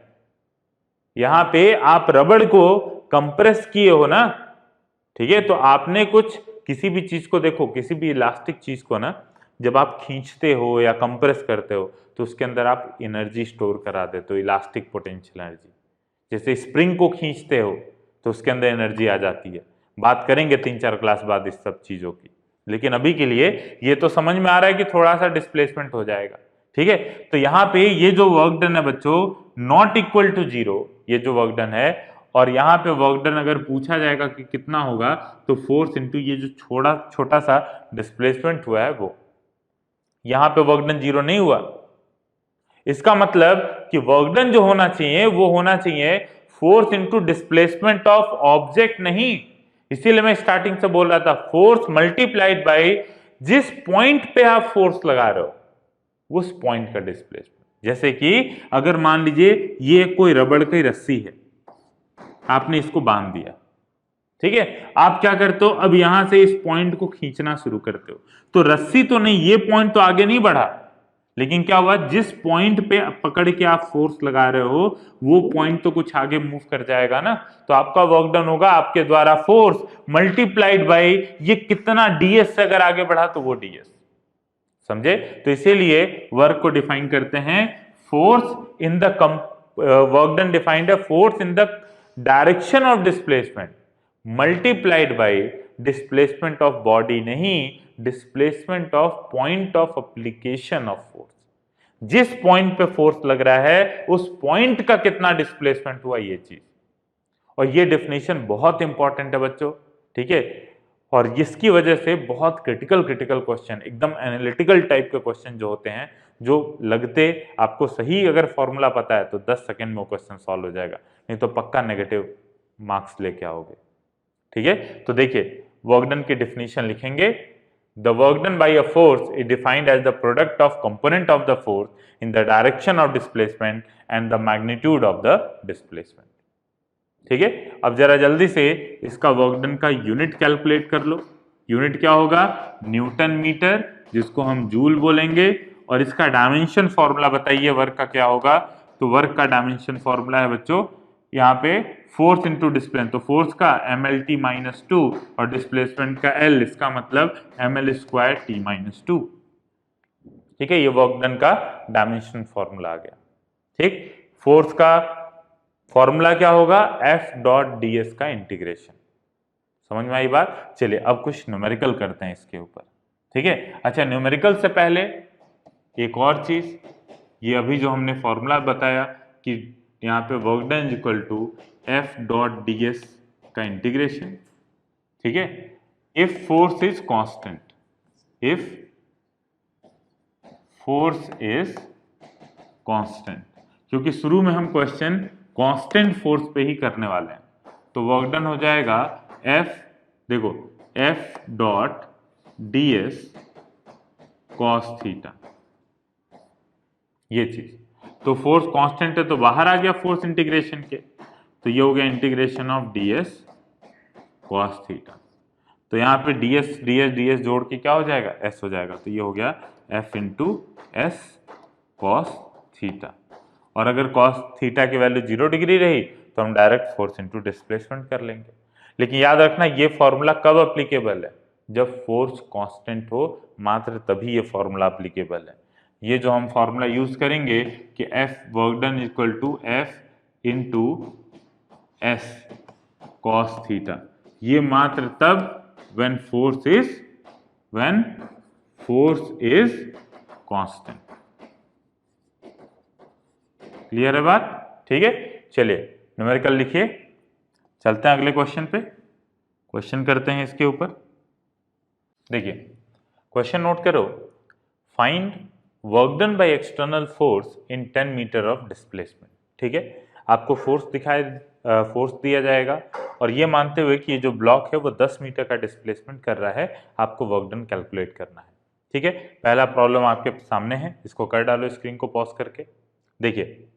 Speaker 1: यहां पे आप रबड़ को कंप्रेस किए हो ना, ठीक है? तो आपने कुछ किसी भी चीज को देखो, किसी भी इलास्टिक चीज को ना जब आप खींचते हो या कंप्रेस करते हो तो उसके अंदर आप एनर्जी स्टोर करा देते हो, इलास्टिक पोटेंशियल एनर्जी। जैसे स्प्रिंग को खींचते हो तो उसके अंदर एनर्जी आ जाती है। बात करेंगे 3-4 क्लास बाद इस सब चीजों की, लेकिन अभी के लिए ये तो समझ में आ रहा है कि थोड़ा सा डिस्प्लेसमेंट हो जाएगा, ठीक है? तो यहाँ पे ये जो वर्क डन है बच्चों नॉट इक्वल टू 0, ये जो वर्क डन है, और यहाँ पे वर्क डन अगर पूछा जाएगा कि कितना होगा तो फोर्स इंटू ये जो छोटा सा डिस्प्लेसमेंट हुआ है वो, यहाँ पे वर्क डन 0 नहीं हुआ। इसका मतलब कि वर्क डन जो होना चाहिए वो होना चाहिए force into displacement of object, नहीं। इसीलिए मैं स्टार्टिंग से बोल रहा था फोर्स मल्टीप्लाइड बाय जिस पॉइंट पे आप फोर्स लगा रहे हो उस पॉइंट का डिस्प्लेसमेंट। जैसे कि अगर मान लीजिए ये कोई रबड़ की रस्सी है, आपने इसको बांध दिया, ठीक है? आप क्या करते हो, अब यहां से इस पॉइंट को खींचना शुरू करते हो, तो रस्सी तो नहीं, ये पॉइंट तो आगे नहीं बढ़ा, लेकिन क्या हुआ, जिस पॉइंट पे पकड़ के आप फोर्स लगा रहे हो वो पॉइंट तो कुछ आगे मूव कर जाएगा ना, तो आपका वर्क डन होगा आपके द्वारा फोर्स मल्टीप्लाइड बाय ये कितना ds से अगर आगे बढ़ा तो वो ds, समझे? तो इसीलिए वर्क को डिफाइन करते हैं force in the work done defined है force in the direction of displacement multiplied by displacement of body नहीं, displacement of point of application of force. जिस पॉइंट पे फोर्स लग रहा है उस पॉइंट का कितना डिस्प्लेसमेंट हुआ, ये चीज। और ये डेफिनेशन बहुत इंपॉर्टेंट है बच्चों, ठीक है। और इसकी वजह से बहुत क्रिटिकल क्वेश्चन, एकदम एनालिटिकल टाइप के क्वेश्चन जो होते हैं, जो लगते आपको सही अगर फॉर्मूला पता है तो 10 सेकंड में वो क्वेश्चन सॉल्व हो जाएगा, नहीं तो पक्का नेगेटिव मार्क्स लेके आओगे, ठीक है। तो देखिए वर्क डन की डेफिनेशन लिखेंगे। The work done by a force is defined as the product of component of the force in the direction of displacement and the magnitude of the displacement, ठीक है। अब जरा जल्दी से इसका वर्क डन का यूनिट कैलकुलेट कर लो। यूनिट क्या होगा, न्यूटन मीटर, जिसको हम जूल बोलेंगे। और इसका डायमेंशन फॉर्मूला बताइए वर्क का क्या होगा। तो वर्क का डायमेंशन फॉर्मूला है बच्चों यहाँ पे फोर्स इंटू डिस्प्लेसमेंट, तो फोर्स का mlt-2 और डिस्प्लेसमेंट का L, इसका मतलब ml²t-2, ठीक है। ये वर्क डन का डायमेंशन फॉर्मूला आ गया, ठीक। फोर्स का फॉर्मूला क्या होगा, F.ds का इंटीग्रेशन। समझ में आई बात। चलिए अब कुछ न्यूमेरिकल करते हैं इसके ऊपर, ठीक है। अच्छा, न्यूमेरिकल से पहले एक और चीज, ये अभी जो हमने फॉर्मूला बताया कि यहाँ पे work done is equal to F.ds का इंटीग्रेशन, ठीक है। If force is constant, if force is constant, क्योंकि शुरू में हम क्वेश्चन कांस्टेंट फोर्स पे ही करने वाले हैं, तो वर्क डन हो जाएगा F, देखो F.ds cos थीटा, ये चीज। तो फोर्स कांस्टेंट है तो बाहर आ गया फोर्स इंटीग्रेशन के, तो ये हो गया integration of ds cos theta. तो यहाँ पे ds जोड़ के क्या हो जाएगा, s हो जाएगा, तो ये हो गया f into s cos theta. और अगर cos थीटा की वैल्यू 0 डिग्री रही तो हम डायरेक्ट फोर्स इंटू डिस्प्लेसमेंट कर लेंगे। लेकिन याद रखना ये फॉर्मूला कब अप्लीकेबल है, जब फोर्स कांस्टेंट हो, मात्र तभी ये फॉर्मूला अप्लीकेबल है। ये जो हम फॉर्मूला यूज करेंगे कि F work done equal to F into S cos theta, ये मात्र तब when force is constant। Clear है बात, ठीक है। चलिए न्यूमेरिकल लिखिए, चलते हैं अगले क्वेश्चन पे, क्वेश्चन करते हैं इसके ऊपर। देखिए क्वेश्चन नोट करो, find work done by external force in 10 metre of displacement, ठीक है। आपको फोर्स दिया जाएगा और ये मानते हुए कि ये जो ब्लॉक है वो 10 मीटर का डिस्प्लेसमेंट कर रहा है, आपको वर्क डन कैलकुलेट करना है, ठीक है। पहला प्रॉब्लम आपके सामने है, इसको कर डालो स्क्रीन को पॉज करके। देखिए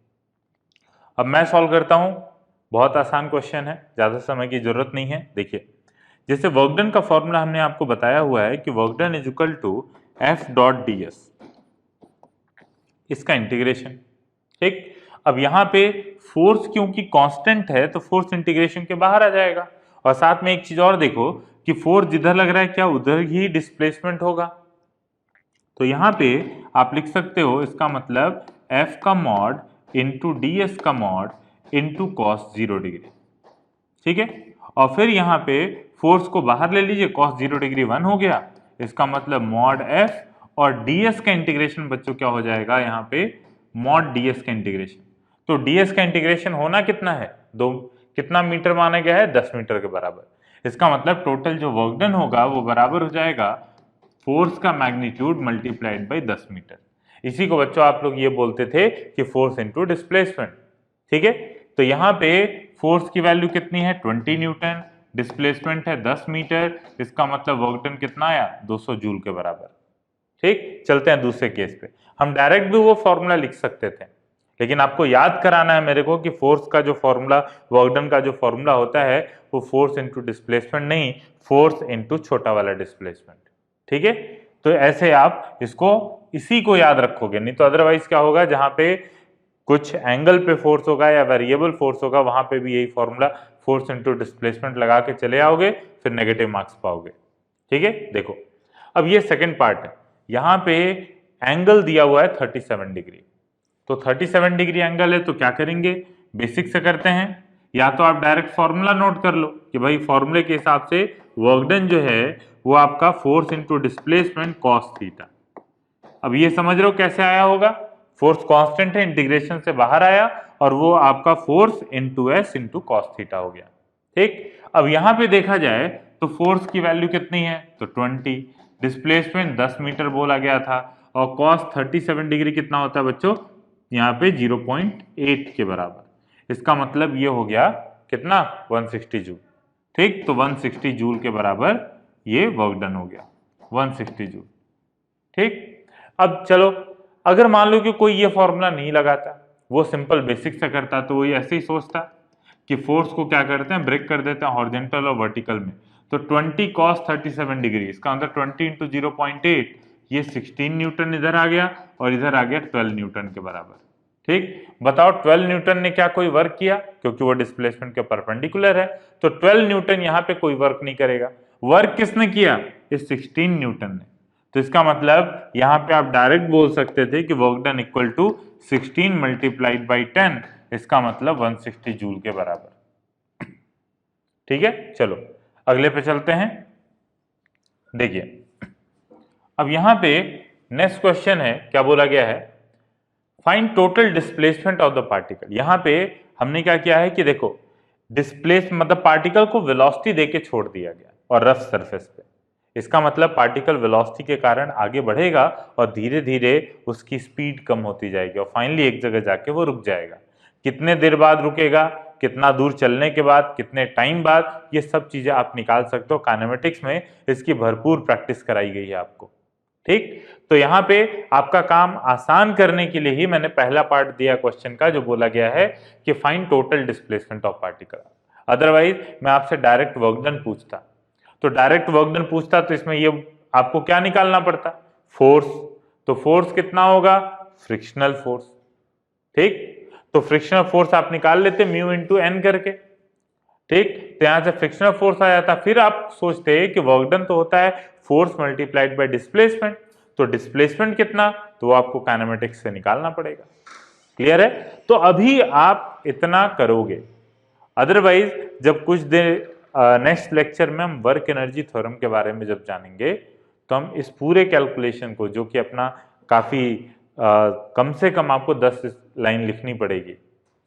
Speaker 1: अब मैं सॉल्व करता हूं, बहुत आसान क्वेश्चन है, ज्यादा समय की जरूरत नहीं है। देखिए जैसे वर्क डन का फॉर्मूला हमने आपको बताया हुआ है कि work done is equal to F.ds, इसका इंटीग्रेशन, ठीक। अब यहाँ पे फोर्स क्योंकि कांस्टेंट है तो फोर्स इंटीग्रेशन के बाहर आ जाएगा। और साथ में एक चीज और देखो कि फोर्स जिधर लग रहा है क्या उधर ही डिस्प्लेसमेंट होगा, तो यहाँ पे आप लिख सकते हो इसका मतलब F का मॉड इंटू ds का मॉड इंटू cos 0 डिग्री, ठीक है। और फिर यहाँ पे फोर्स को बाहर ले लीजिए, cos 0 डिग्री 1 हो गया, इसका मतलब मॉड F और ds का इंटीग्रेशन बच्चों क्या हो जाएगा यहाँ पे, मॉड ds का इंटीग्रेशन। तो ds का इंटीग्रेशन होना कितना है, कितना मीटर माना गया है, 10 मीटर के बराबर। इसका मतलब टोटल जो वर्क डन होगा वो बराबर हो जाएगा फोर्स का मैग्नीट्यूड मल्टीप्लाइड बाई 10 मीटर। इसी को बच्चों आप लोग ये बोलते थे कि फोर्स इंटू डिस्प्लेसमेंट, ठीक है। तो यहाँ पे फोर्स की वैल्यू कितनी है, 20 न्यूटन, डिस्प्लेसमेंट है 10 मीटर, इसका मतलब वर्क डन कितना आया, 200 जूल के बराबर, ठीक। चलते हैं दूसरे केस पे, हम डायरेक्ट भी वो फॉर्मूला लिख सकते थे, लेकिन आपको याद कराना है मेरे को कि फोर्स का जो फॉर्मूला, वर्क डन का जो फॉर्मूला होता है वो फोर्स इंटू डिस्प्लेसमेंट नहीं, फोर्स इंटू छोटा वाला डिस्प्लेसमेंट, ठीक है। तो ऐसे आप इसको इसी को याद रखोगे, नहीं तो अदरवाइज क्या होगा, जहां पे कुछ एंगल पे फोर्स होगा या वेरिएबल फोर्स होगा वहां पे भी यही फॉर्मूला फोर्स इंटू डिस्प्लेसमेंट लगा के चले आओगे, फिर नेगेटिव मार्क्स पाओगे, ठीक है। देखो अब ये सेकंड पार्ट है, यहाँ पे एंगल दिया हुआ है 37 डिग्री, तो 37 डिग्री एंगल है तो क्या करेंगे, बेसिक से करते हैं, या तो आप डायरेक्ट फॉर्मूला नोट कर लो कि भाई फॉर्मूले के हिसाब से वर्क डन जो है वो आपका force into displacement cos theta. अब ये समझ रहे हो कैसे आया होगा, फोर्स कांस्टेंट है, इंटीग्रेशन से बाहर आया और वो आपका force into S into cos theta हो गया। ठीक, अब यहां पे देखा जाए तो फोर्स की वैल्यू कितनी है, तो 20, डिस्प्लेसमेंट 10 मीटर बोला गया था, और कॉस 37 डिग्री कितना होता है बच्चों, यहाँ पे 0.8 के बराबर। इसका मतलब ये हो गया कितना, 160 जूल। ठीक, तो 160 जूल के बराबर ये वर्क डन हो गया, 160 जूल। ठीक, अब चलो अगर मान लो कि कोई ये फॉर्मूला नहीं लगाता, वो सिंपल बेसिक से करता, तो वो ऐसे ही सोचता कि फोर्स को क्या करते हैं, ब्रेक कर देते हैं हॉरिजॉन्टल और वर्टिकल में। तो 20 cos 37 डिग्री, इसका आंसर 20 इंटू 0.8, ये 16 न्यूटन इधर आ गया और इधर आ गया 12 न्यूटन के बराबर। ठीक, बताओ 12 न्यूटन ने क्या कोई वर्क किया, क्योंकि वो डिस्प्लेसमेंट के परपेंडिकुलर है, तो 12 न्यूटन यहाँ पे कोई वर्क नहीं करेगा। वर्क किसने किया, इस 16 न्यूटन ने। तो इसका मतलब यहाँ पे आप डायरेक्ट बोल सकते थे कि work done equal to 16 multiplied by 10, इसका मतलब 160 जूल के बराबर। ठीक है, चलो अगले पे चलते हैं। देखिए अब यहां पे नेक्स्ट क्वेश्चन है, क्या बोला गया है, find total displacement of the particle. यहां पे हमने क्या किया है कि देखो डिस्प्लेस मतलब पार्टिकल को वेलोसिटी देके छोड़ दिया गया और रफ सरफेस पे, इसका मतलब पार्टिकल वेलोसिटी के कारण आगे बढ़ेगा और धीरे धीरे उसकी स्पीड कम होती जाएगी और फाइनली एक जगह जाके वो रुक जाएगा। कितने देर बाद रुकेगा, कितना दूर चलने के बाद, कितने टाइम बाद, ये सब चीजें आप निकाल सकते हो। काइनेमेटिक्स में इसकी भरपूर प्रैक्टिस कराई गई है आपको। ठीक, तो यहाँ पे आपका काम आसान करने के लिए ही मैंने पहला पार्ट दिया क्वेश्चन का, जो बोला गया है कि find total displacement of particle. Otherwise मैं आपसे डायरेक्ट वर्क डन पूछता, तो डायरेक्ट वर्क डन पूछता तो इसमें ये आपको क्या निकालना पड़ता, फोर्स। तो फोर्स कितना होगा, फ्रिक्शनल फोर्स। ठीक, तो फ्रिक्शनल फोर्स आप निकाल लेते म्यू इंटू एन करके। ठीक, तो यहां से फ्रिक्शनल फोर्स आ जाता, फिर आप सोचते हैं कि वर्क डन तो होता है फोर्स मल्टीप्लाइड बाय डिस्प्लेसमेंट, तो डिस्प्लेसमेंट कितना, तो वो आपको काइनेमेटिक्स से निकालना पड़ेगा। क्लियर है, तो अभी आप इतना करोगे, अदरवाइज जब कुछ देर नेक्स्ट लेक्चर में हम वर्क एनर्जी थ्योरम के बारे में जब जानेंगे, तो हम इस पूरे कैलकुलेशन को, जो कि अपना काफी कम से कम आपको 10 लाइन लिखनी पड़ेगी,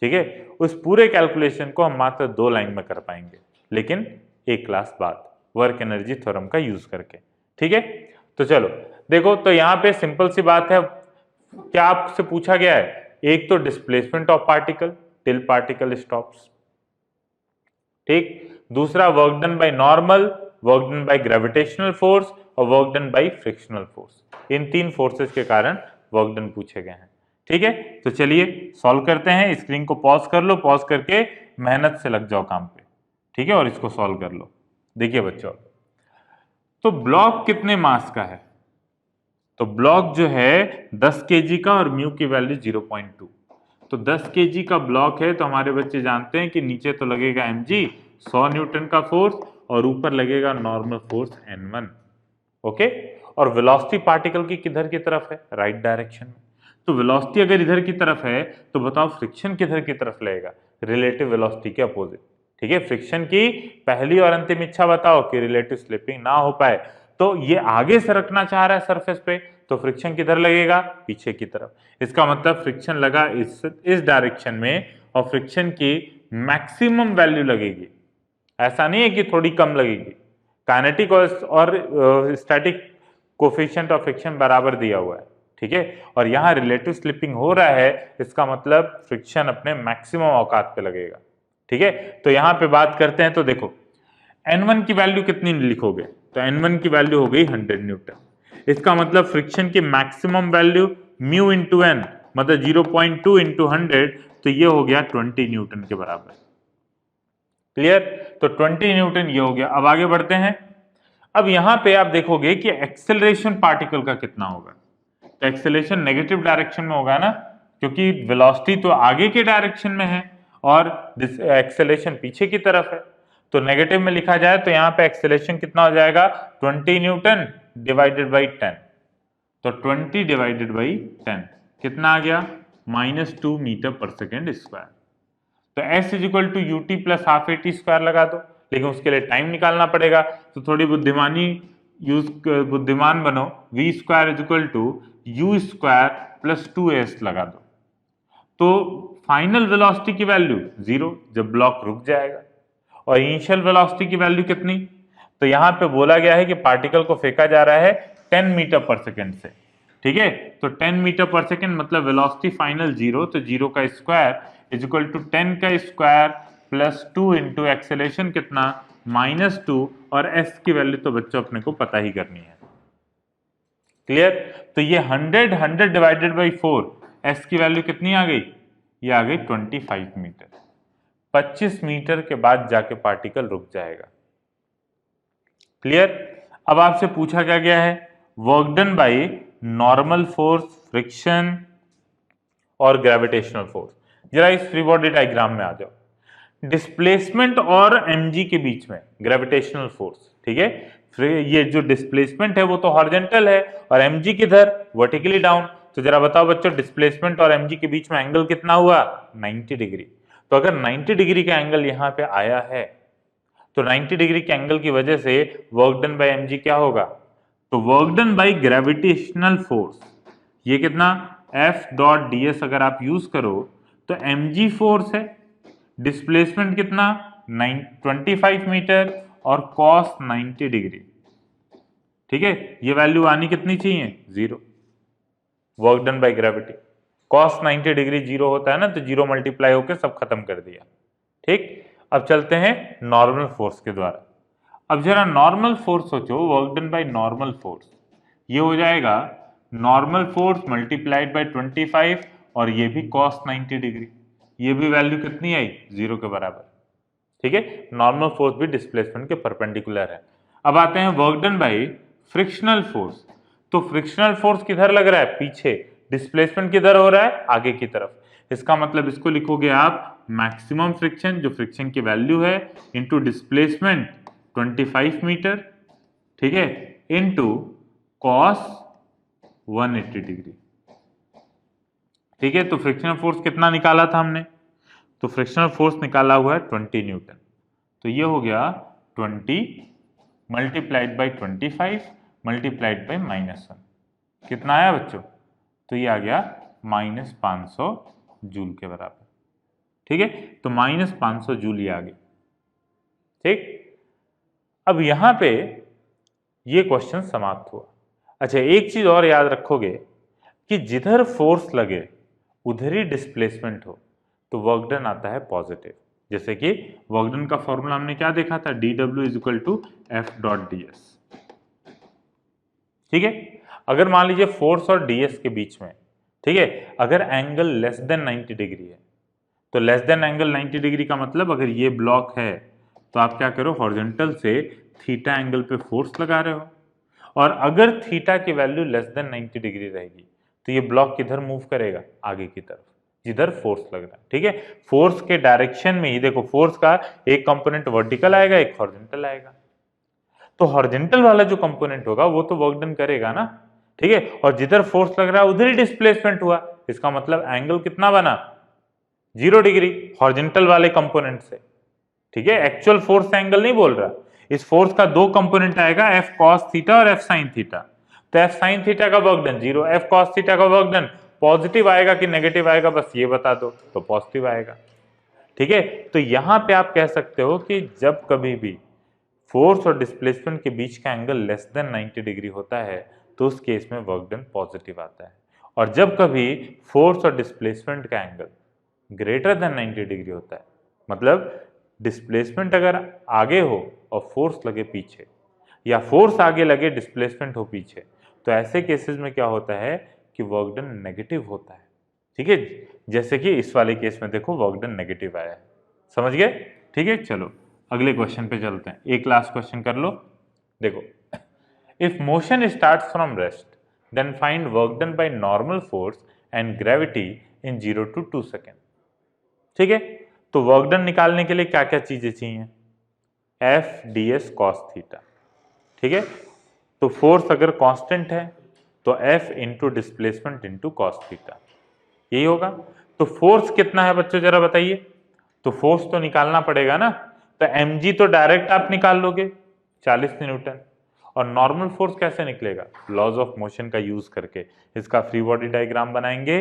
Speaker 1: ठीक है, उस पूरे कैलकुलेशन को हम मात्र 2 लाइन में कर पाएंगे, लेकिन एक क्लास बाद वर्क एनर्जी थ्योरम का यूज करके। ठीक है, तो चलो देखो, तो यहाँ पे सिंपल सी बात है, क्या आपसे पूछा गया है, एक तो displacement of particle till particle stops. ठीक, दूसरा work done by normal, work done by gravitational force और work done by frictional force. इन 3 फोर्सेस के कारण वर्क डन पूछे गए हैं। ठीक है, तो चलिए सॉल्व करते हैं। स्क्रीन को पॉज कर लो, पॉज करके मेहनत से लग जाओ काम पे। ठीक है, और इसको सॉल्व कर लो। देखिए बच्चों, तो ब्लॉक कितने मास का है, तो ब्लॉक जो है 10 केजी का और म्यू की वैल्यू 0.2। तो 10 केजी का ब्लॉक है, तो हमारे बच्चे जानते हैं कि नीचे तो लगेगा mg 100 न्यूटन का फोर्स और ऊपर लगेगा नॉर्मल फोर्स n1। ओके, और वेलोसिटी पार्टिकल की किधर की तरफ है, राइट डायरेक्शन में। तो वेलोसिटी अगर इधर की तरफ है, तो बताओ फ्रिक्शन किधर की तरफ लगेगा, रिलेटिव वेलोसिटी के अपोजिट। ठीक है, फ्रिक्शन की पहली और अंतिम इच्छा बताओ कि रिलेटिव स्लिपिंग ना हो पाए, तो ये आगे सरकना चाह रहा है सरफेस पे, तो फ्रिक्शन किधर लगेगा, पीछे की तरफ। इसका मतलब फ्रिक्शन लगा इस डायरेक्शन में और फ्रिक्शन की मैक्सिमम वैल्यू लगेगी, ऐसा नहीं है कि थोड़ी कम लगेगी। काइनेटिक और स्टैटिक कोफिशिएंट ऑफ फ्रिक्शन बराबर दिया हुआ है। ठीक है, और यहाँ रिलेटिव स्लिपिंग हो रहा है, इसका मतलब फ्रिक्शन अपने मैक्सिमम औकात पे लगेगा। ठीक है, तो यहाँ पे बात करते हैं, तो देखो N1 की वैल्यू कितनी लिखोगे, तो N1 की वैल्यू हो गई 100 न्यूटन। इसका मतलब फ्रिक्शन की maximum value mu into N, मतलब 0.2 इंटू 100, तो ये हो गया 20 न्यूटन के बराबर। क्लियर, तो 20 न्यूटन ये हो गया। अब आगे बढ़ते हैं। अब यहां पे आप देखोगे कि एक्सेलरेशन पार्टिकल का कितना होगा, तो एक्सेलरेशन नेगेटिव डायरेक्शन में होगा ना, क्योंकि वेलोसिटी तो आगे के डायरेक्शन में है और एक्सेलरेशन पीछे की तरफ है। तो नेगेटिव में लिखा जाए तो यहाँ पे एक्सेलरेशन कितना हो जाएगा, 20 न्यूटन डिवाइडेड बाई 10। तो 20 डिवाइडेड बाई 10 कितना आ गया, -2 मीटर पर सेकेंड स्क्वायर। तो s is equal to ut plus half a t square लगा दो, लेकिन उसके लिए टाइम निकालना पड़ेगा। तो थोड़ी बुद्धिमान बनो, v square is equal to u square plus 2s लगा दो। तो फाइनल वेलोसिटी की वैल्यू 0 जब ब्लॉक रुक जाएगा, और इनिशियल वेलोसिटी की वैल्यू कितनी, तो यहां पे बोला गया है कि पार्टिकल को फेंका जा रहा है 10 मीटर पर सेकेंड से, ठीक है। तो 10 मीटर पर सेकेंड मतलब वेलोसिटी फाइनल 0, तो 0 का स्क्वायर इज इक्वल टू 10 का स्क्वायर प्लस 2 इंटू एक्सेलेरेशन कितना -2, और s की वैल्यू तो बच्चों अपने को पता ही करनी है। क्लियर। तो ये 100 डिवाइडेड बाई 4, s की वैल्यू कितनी आ गई, ये आ गई 25 मीटर। 25 मीटर के बाद जाके पार्टिकल रुक जाएगा। क्लियर। अब आपसे पूछा क्या गया है, work done by normal force, friction और ग्रेविटेशनल फोर्स। जरा इस फ्री बॉडी डायग्राम में आ जाओ। डिस्प्लेसमेंट और mg के बीच में ग्रेविटेशनल फोर्स, ठीक है। ये जो डिस्प्लेसमेंट है वो तो हॉरिजॉन्टल है और mg किधर, वर्टिकली डाउन। तो जरा बताओ बच्चों, डिस्प्लेसमेंट और mg के बीच में एंगल कितना हुआ, 90 डिग्री। तो अगर 90 डिग्री का एंगल यहाँ पे आया है, तो 90 डिग्री के एंगल की वजह से वर्क डन बाय mg क्या होगा, तो work done by gravitational force, ये कितना F डॉट ds अगर आप यूज करो तो mg फोर्स है, डिस्प्लेसमेंट कितना 25 मीटर और कॉस 90 डिग्री, ठीक है। ये वैल्यू आनी कितनी चाहिए, 0, work done by gravity. Cos 90 degree 0 होता है ना, तो 0 मल्टीप्लाई होकर सब खत्म कर दिया, ठीक। अब चलते हैं नॉर्मल फोर्स के द्वारा। अब जरा नॉर्मल फोर्स सोचो, work done by normal force, ये हो जाएगा नॉर्मल फोर्स मल्टीप्लाइड बाय 25 और ये भी कॉस 90 डिग्री, ये भी वैल्यू कितनी आई, 0 के बराबर, ठीक है। नॉर्मल फोर्स भी डिस्प्लेसमेंट के परपेंडिकुलर है। अब आते हैं work done by frictional force. तो फ्रिक्शनल फोर्स किधर लग रहा है, पीछे, डिस्प्लेसमेंट किधर हो रहा है, आगे की तरफ। इसका मतलब इसको लिखोगे आप मैक्सिमम फ्रिक्शन, जो फ्रिक्शन की वैल्यू है, इंटू डिस्प्लेसमेंट 25 मीटर, ठीक है, इंटू कॉस 180 डिग्री, ठीक है। तो फ्रिक्शनल फोर्स कितना निकाला था हमने, तो फ्रिक्शनल फोर्स निकाला हुआ है 20 न्यूटन। तो ये हो गया 20 मल्टीप्लाइड बाई 25 मल्टीप्लाइड बाई -1, कितना आया बच्चों, तो ये आ गया -500 जूल के बराबर, ठीक है। तो -500 जूल ये आ गई, ठीक। अब यहां पे ये क्वेश्चन समाप्त हुआ। अच्छा, एक चीज और याद रखोगे कि जिधर फोर्स लगे उधर ही डिस्प्लेसमेंट हो तो वर्क डन आता है पॉजिटिव। जैसे कि वर्क डन का फॉर्मूला हमने क्या देखा था, dw is equal to F dot ds, ठीक है। अगर मान लीजिए फोर्स और ds के बीच में, ठीक है, अगर एंगल लेस देन 90 डिग्री है, तो लेस देन एंगल 90 डिग्री का मतलब अगर ये ब्लॉक है तो आप क्या करो, हॉरिजॉन्टल से थीटा एंगल पे फोर्स लगा रहे हो, और अगर थीटा की वैल्यू लेस देन 90 डिग्री रहेगी तो ये ब्लॉक किधर मूव करेगा, आगे की तरफ, जिधर फोर्स लग रहा है, ठीक है। फोर्स के डायरेक्शन में ही देखो, फोर्स का एक कंपोनेंट वर्टिकल आएगा, एक हॉरिजॉन्टल आएगा। तो हॉरिजॉन्टल वाला जो कंपोनेंट होगा वो तो वर्क डन करेगा ना, ठीक है, और जिधर फोर्स लग रहा है उधर ही डिस्प्लेसमेंट हुआ। इसका मतलब एंगल कितना बना, 0 डिग्री हॉरिजॉन्टल वाले कंपोनेंट से, ठीक है। एक्चुअल फोर्स एंगल नहीं बोल रहा, इस फोर्स का दो कंपोनेंट आएगा, एफ कॉस थीटा और एफ साइन थीटा। तो एफ साइन थीटा का work done 0, F cos theta का वर्क डन पॉजिटिव आएगा कि नेगेटिव आएगा, बस ये बता दो, तो पॉजिटिव आएगा, ठीक है। तो यहां पे आप कह सकते हो कि जब कभी भी फोर्स और डिस्प्लेसमेंट के बीच का एंगल लेस देन 90 डिग्री होता है तो उस केस में वर्क डन पॉजिटिव आता है, और जब कभी फोर्स और डिस्प्लेसमेंट का एंगल ग्रेटर देन 90 डिग्री होता है, मतलब डिस्प्लेसमेंट अगर आगे हो और फोर्स लगे पीछे, या फोर्स आगे लगे डिस्प्लेसमेंट हो पीछे, तो ऐसे केसेस में क्या होता है कि वर्क डन नेगेटिव होता है, ठीक है। जैसे कि इस वाले केस में देखो वर्क डन नेगेटिव आया है, समझ गए, ठीक है। चलो अगले क्वेश्चन पे चलते हैं, एक लास्ट क्वेश्चन कर लो। देखो, if motion starts from rest then find work done by normal force and gravity in 0 to 2 second, ठीक है। तो वर्क डन निकालने के लिए क्या क्या चीजें चाहिए, F D S cos theta, ठीक है। तो फोर्स अगर कांस्टेंट है तो F into displacement into cos theta, यही होगा। तो फोर्स कितना है बच्चों जरा बताइए, तो फोर्स तो निकालना पड़ेगा ना, तो mg तो डायरेक्ट आप निकाल लोगे 40 न्यूटन, और नॉर्मल फोर्स कैसे निकलेगा, लॉज ऑफ मोशन का यूज करके। इसका फ्री बॉडी डायग्राम बनाएंगे,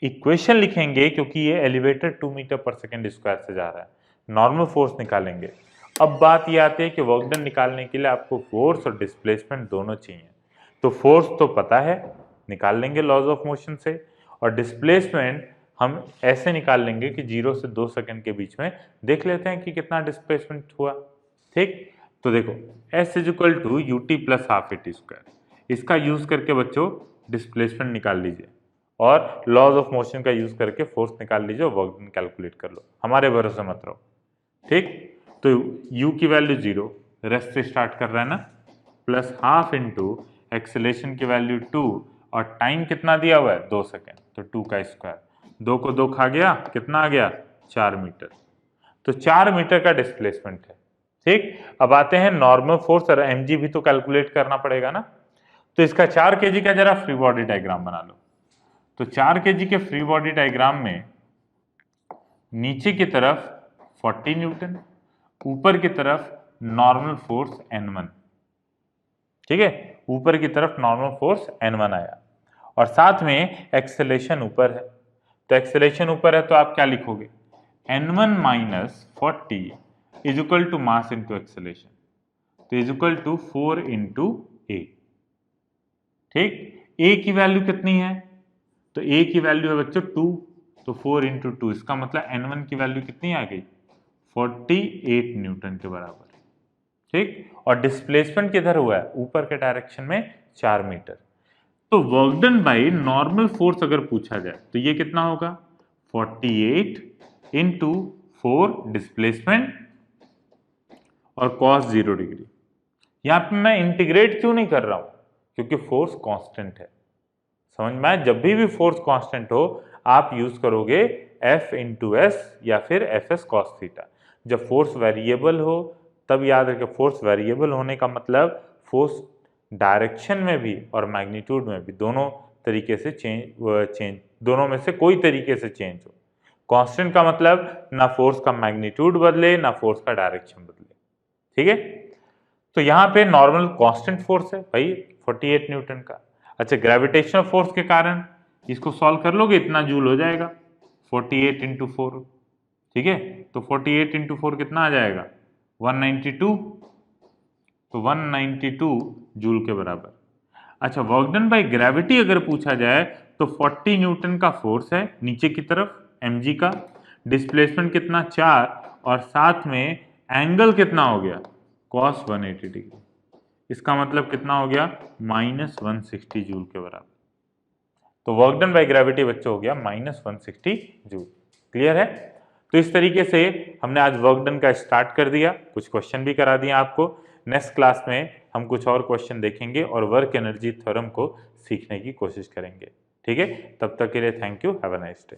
Speaker 1: इक्वेशन लिखेंगे, क्योंकि ये elevator 2 metre per second square से जा रहा है, नॉर्मल फोर्स निकालेंगे। अब बात ये आती है कि वर्क डन निकालने के लिए आपको फोर्स और डिस्प्लेसमेंट दोनों चाहिए। तो फोर्स तो पता है, निकाल लेंगे लॉज ऑफ मोशन से, और डिस्प्लेसमेंट हम ऐसे निकाल लेंगे कि 0 से 2 सेकंड के बीच में देख लेते हैं कि कितना डिस्प्लेसमेंट हुआ। ठीक, तो देखो S is equal to u t plus half a t square, इसका यूज करके बच्चों डिस्प्लेसमेंट निकाल लीजिए, और लॉज ऑफ मोशन का यूज करके फोर्स निकाल लीजिए, वर्क डन कैलकुलेट कर लो, हमारे भरोसे मत रहो। ठीक, तो u की वैल्यू 0, रेस्ट से स्टार्ट कर रहा है ना, प्लस हाफ इंटू एक्सेलेरेशन की वैल्यू 2, और टाइम कितना दिया हुआ है 2 सेकेंड, तो 2 का स्क्वायर, 2 को 2 खा गया, कितना आ गया 4 मीटर, तो 4 मीटर का डिस्प्लेसमेंट है। ठीक, अब आते हैं नॉर्मल फोर्स, और mg भी तो कैलकुलेट करना पड़ेगा ना, तो इसका 4 kg का जरा फ्री बॉडी डायग्राम बना लो। तो 4 kg के फ्री बॉडी डायग्राम में नीचे की तरफ 40 न्यूटन, ऊपर की तरफ नॉर्मल फोर्स N1, ठीक है, ऊपर की तरफ नॉर्मल फोर्स N1 आया, और साथ में एक्सेलेरेशन ऊपर है, तो एक्सेलेरेशन ऊपर है तो आप क्या लिखोगे, N1 minus 40 is equal to mass into acceleration, तो is equal to 4 into a. ठीक, ए की वैल्यू कितनी है, तो ए की वैल्यू है बच्चों 2, तो 4 इंटू 2, इसका मतलब N1 की वैल्यू कितनी आ गई 48 न्यूटन के बराबर। ठीक, और डिस्प्लेसमेंट किधर हुआ है, ऊपर के डायरेक्शन में 4 मीटर। तो work done by normal force अगर पूछा जाए तो ये कितना होगा 48 इंटू 4 डिस्प्लेसमेंट और कॉस 0 डिग्री। यहां पे मैं इंटीग्रेट क्यों नहीं कर रहा हूं, क्योंकि फोर्स कांस्टेंट है, समझ में आया। जब भी फोर्स कांस्टेंट हो आप यूज करोगे F इंटू एस या फिर एफ एस कॉस थीटा। जब फोर्स वेरिएबल हो तब याद रखें, फोर्स वेरिएबल होने का मतलब फोर्स डायरेक्शन में भी और मैग्नीट्यूड में भी दोनों तरीके से चेंज दोनों में से कोई तरीके से चेंज हो। कांस्टेंट का मतलब ना फोर्स का मैग्नीट्यूड बदले ना फोर्स का डायरेक्शन बदले। ठीक है, तो यहाँ पे नॉर्मल कांस्टेंट फोर्स है भाई 48 न्यूटन का। अच्छा, ग्रेविटेशनल फोर्स के कारण इसको सॉल्व कर लोगे, इतना जूल हो जाएगा 48 इंटू 4। ठीक है, तो 48 इंटू 4 कितना आ जाएगा 192, तो 192 जूल के बराबर। अच्छा, वर्क डन बाय ग्रेविटी अगर पूछा जाए तो 40 न्यूटन का फोर्स है नीचे की तरफ mg का, डिस्प्लेसमेंट कितना 4, और साथ में एंगल कितना हो गया cos 180 डिग्री, इसका मतलब कितना हो गया -160 जूल के बराबर। तो वर्क डन बाय ग्रेविटी बच्चों हो गया -160 जूल। क्लियर है। तो इस तरीके से हमने आज वर्क डन का स्टार्ट कर दिया, कुछ क्वेश्चन भी करा दिया आपको। नेक्स्ट क्लास में हम कुछ और क्वेश्चन देखेंगे और वर्क एनर्जी थ्योरम को सीखने की कोशिश करेंगे। ठीक है, तब तक के लिए thank you, have a nice day.